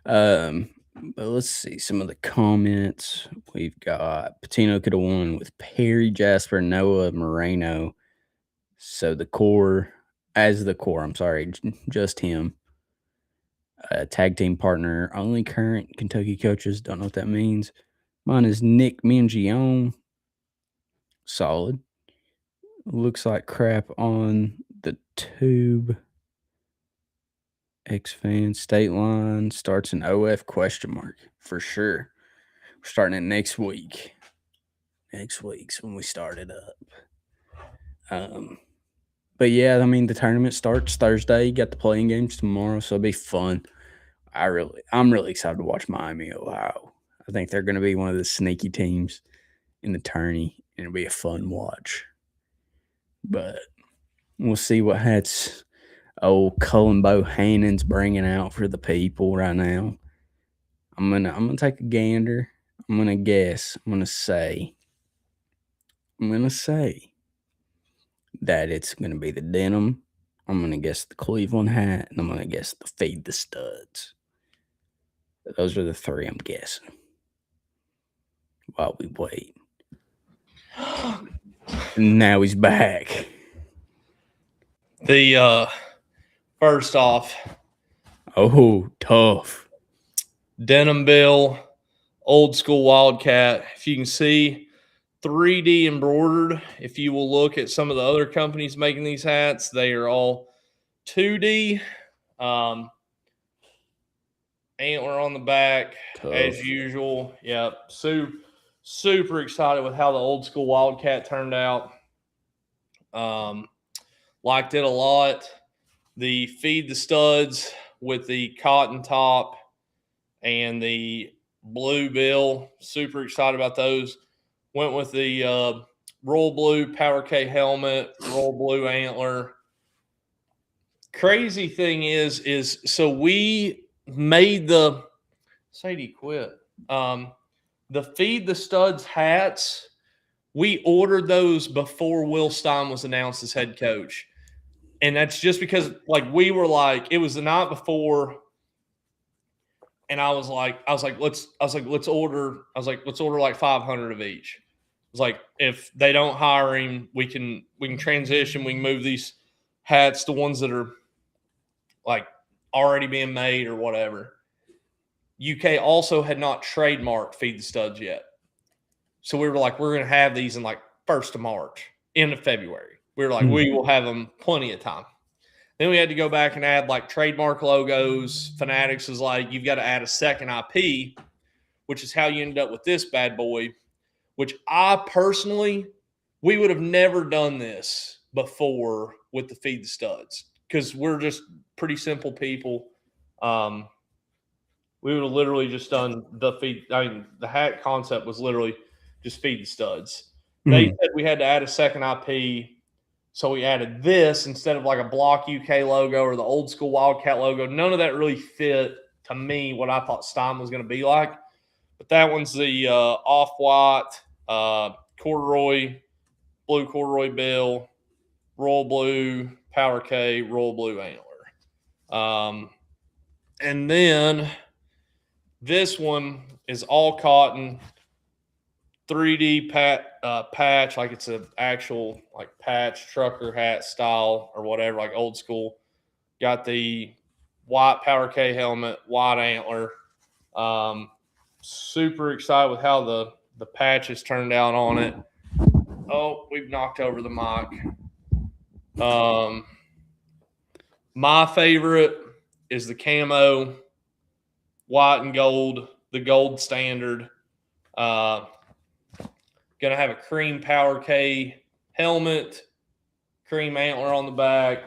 But let's see some of the comments. We've got Patino could have won with Perry, Jasper, Noah, Moreno. So the core, I'm sorry, just him. Tag team partner, only current Kentucky coaches. Don't know what that means. Mine is Nick Mangione. Solid. Looks like crap on the tube. X fan state line starts an OF question mark for sure. We're starting it next week. Next week's when we start it up. But yeah, I mean the tournament starts Thursday. You got the playing games tomorrow, so it'll be fun. I'm really excited to watch Miami, Ohio. I think they're going to be one of the sneaky teams in the tourney, and it'll be a fun watch. But we'll see what hats old Cullen Bohannon's bringing out for the people right now. I'm gonna take a gander. I'm gonna guess. I'm gonna say that it's gonna be the denim. I'm gonna guess the Cleveland hat, and I'm gonna guess the Feed the Studs. Those are the three I'm guessing. While we wait. Now he's back. The first off, Oh, tough. Denim Bill, old school Wildcat. If you can see, 3D embroidered. If you will look at some of the other companies making these hats, they are all 2D. Antler on the back, Tough. as usual. Yep. Super excited with how the old school Wildcat turned out. Liked it a lot. The Feed the Studs with the cotton top and the blue bill. Super excited about those. Went with the royal blue Power K helmet, royal blue antler. Crazy thing is so we made the Sadie quit. The Feed the Studs hats, we ordered those before Will Stein was announced as head coach. And that's just because we were like, it was the night before. And I was like, let's order like 500 of each. It was like, if they don't hire him, we can transition. We can move these hats to ones that are like already being made or whatever. UK also had not trademarked Feed the Studs yet. So we were like, we're going to have these in like 1st of March, end of February. We were like, we will have them plenty of time. Then we had to go back and add like trademark logos. Fanatics is like, you've got to add a second IP, which is how you ended up with this bad boy, which I personally, we would have never done this before with the Feed the Studs because we're just pretty simple people. We would have literally just done the feed. I mean, the hat concept was literally just Feed the Studs. They said we had to add a second IP. So we added this instead of like a Block UK logo or the old school Wildcat logo. None of that really fit to me what I thought Stein was going to be like. But that one's the off-white, corduroy, blue corduroy bill, royal blue, Power K, royal blue antler. And then this one is all cotton, 3D patch, like it's an actual like patch trucker hat style or whatever, like old school. got the white Power K helmet, white antler. Super excited with how the patches turned out on it. Oh, we've knocked over the mic. My favorite is the camo, white and gold, the gold standard. Gonna have a cream Power K helmet, cream antler on the back.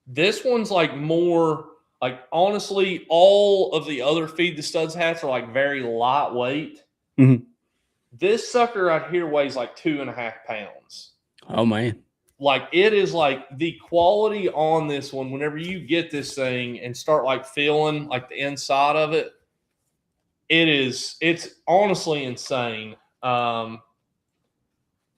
This one's like more like, honestly, all of the other Feed the Studs hats are like very lightweight. Mhm. This sucker right here weighs like 2.5 pounds. Oh man. Like, it is like the quality on this one, whenever you get this thing and start like feeling like the inside of it, it's honestly insane.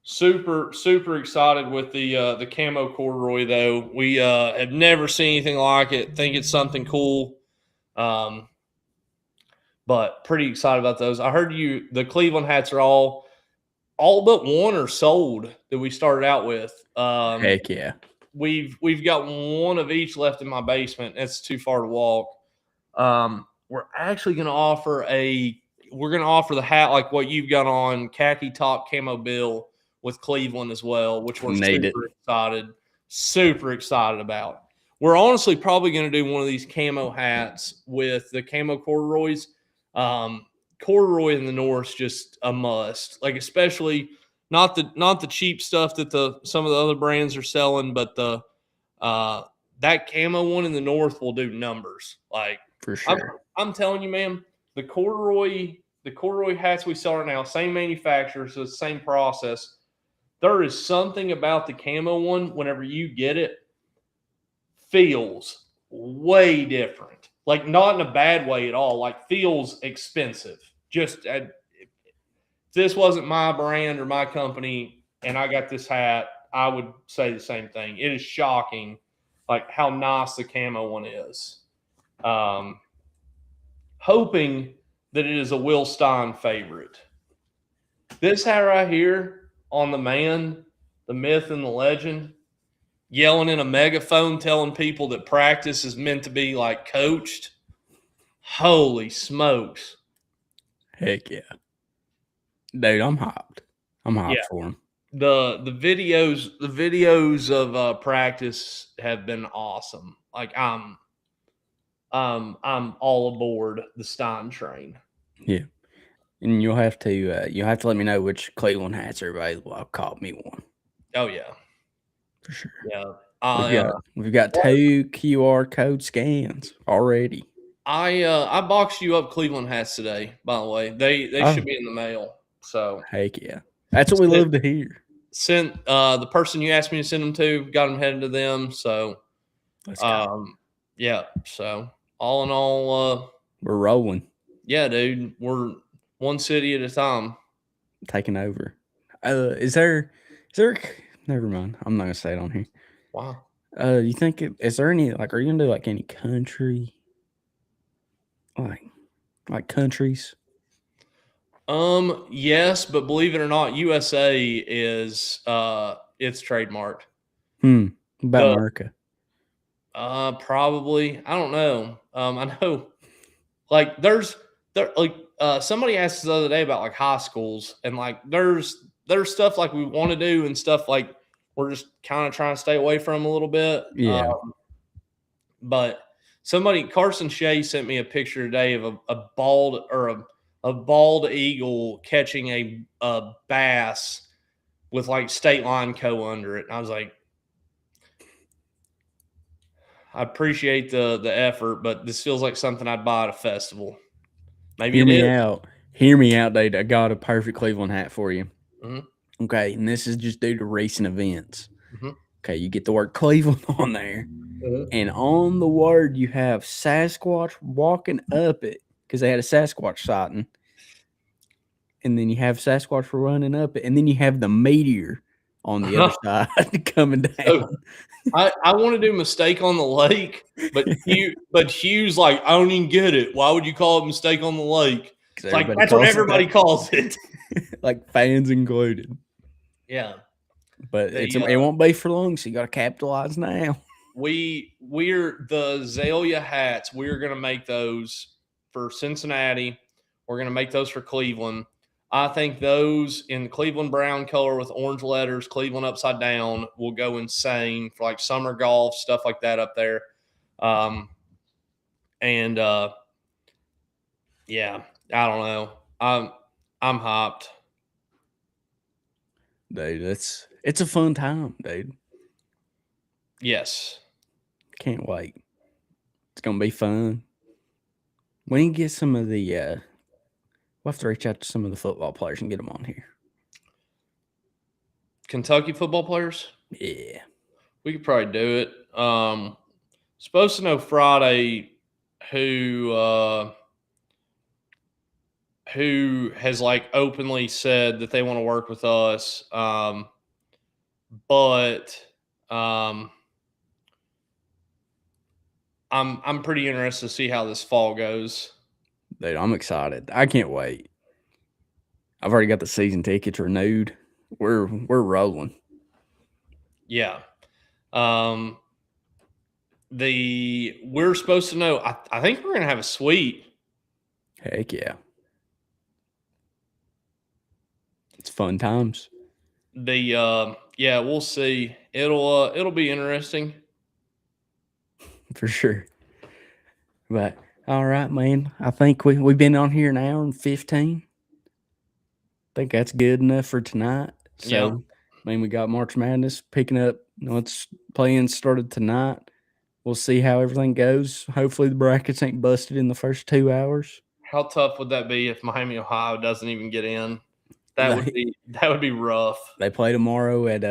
Super excited with the camo corduroy though. We have never seen anything like it. Think it's something cool. But pretty excited about those. I heard the Cleveland hats are all but one are sold that we started out with. Heck yeah. We've got one of each left in my basement. It's too far to walk. We're actually going to offer the hat like what you've got on, khaki top camo bill with Cleveland as well, which we're super excited about. We're honestly probably going to do one of these camo hats with the camo corduroys. Corduroy in the North's just a must. Like, especially not the cheap stuff that some of the other brands are selling, but that camo one in the North will do numbers. Like, for sure. I'm telling you, man, the corduroy hats we sell right now, same manufacturer, so it's the same process. There is something about the camo one, whenever you get it, feels way different. Like, not in a bad way at all. Like, feels expensive. Just if this wasn't my brand or my company and I got this hat, I would say the same thing. It is shocking, like, how nice the camo one is. Hoping that it is a Will Stein favorite. This hat right here on the man, the myth and the legend, yelling in a megaphone telling people that practice is meant to be like coached. Holy smokes. Heck yeah. Dude, I'm hyped. I'm hyped for him. The videos of practice have been awesome. Like, I'm all aboard the Stein train. Yeah. And you'll have to let me know which Cleveland hats are available. I'll call me one. Oh yeah. For sure. Yeah. We've got 2 QR code scans already. I boxed you up Cleveland hats today, by the way. They should be in the mail. So heck yeah. That's what we love to hear. Sent the person you asked me to send them to, got them headed to them. So let's go. Yeah. So all in all, we're rolling. Yeah, dude. We're one city at a time. Taking over. Is there never mind. I'm not gonna say it on here. Wow. You think is there any, like, are you gonna do like any country? Like countries? Yes, but believe it or not, USA is it's trademarked. About America. Probably. I don't know. I know, like, somebody asked us the other day about like high schools, and like there's stuff like we want to do and stuff like we're just kind of trying to stay away from a little bit. Yeah. But Carson Shea sent me a picture today of a bald eagle catching a bass with like State Line Co. under it. And I was like, I appreciate the effort, but this feels like something I'd buy at a festival. Maybe Hear me out, dude. I got a perfect Cleveland hat for you. Mm-hmm. Okay, and this is just due to recent events. Mm-hmm. Okay, you get the word Cleveland on there, and on the word you have Sasquatch walking up it, because they had a Sasquatch sighting, and then you have Sasquatch running up it, and then you have the meteor on the other side coming down. So, I want to do Mistake on the Lake, but Hugh's like, I don't even get it. Why would you call it Mistake on the Lake? It's like, that's what everybody calls it. Like, fans included. Yeah. But it won't be for long, so you got to capitalize now. we're the Azalea hats. We're gonna make those for Cincinnati. We're gonna make those for Cleveland. I think those in Cleveland brown color with orange letters, Cleveland upside down, will go insane for like summer golf stuff like that up there. And yeah, I don't know. I'm hyped. Dude, it's a fun time, dude. Yes. Can't wait. It's gonna be fun. We need to get some of the we'll have to reach out to some of the football players and get them on here. Kentucky football players? Yeah. We could probably do it. Supposed to know Friday who has like openly said that they want to work with us. But I'm pretty interested to see how this fall goes. Dude, I'm excited. I can't wait. I've already got the season tickets renewed. We're rolling. Yeah. We're supposed to know. I think we're gonna have a suite. Heck yeah. It's fun times. Yeah, we'll see. It'll be interesting. For sure. But all right, man. I think we've been on here an hour and 15. I think that's good enough for tonight. So, Yeah. I mean, we got March Madness picking up. It's playing started tonight. We'll see how everything goes. Hopefully, the brackets ain't busted in the first 2 hours. How tough would that be if Miami, Ohio doesn't even get in? That would be rough. They play tomorrow at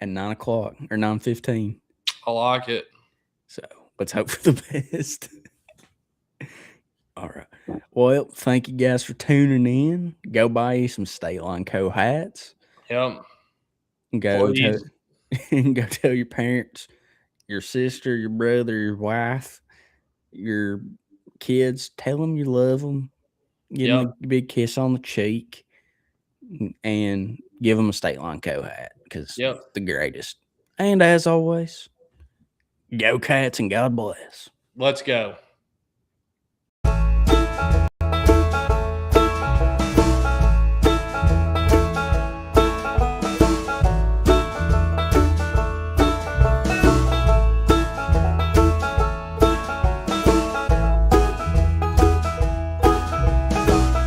9:00 or 9:15. I like it. So let's hope for the best. All right. Well, thank you guys for tuning in. Go buy you some State Line Co. hats. Yep. Go tell your parents, your sister, your brother, your wife, your kids. Tell them you love them. Give them a big kiss on the cheek, and give them a State Line Co. hat because it's the greatest. And as always, go Cats and God bless. Let's go.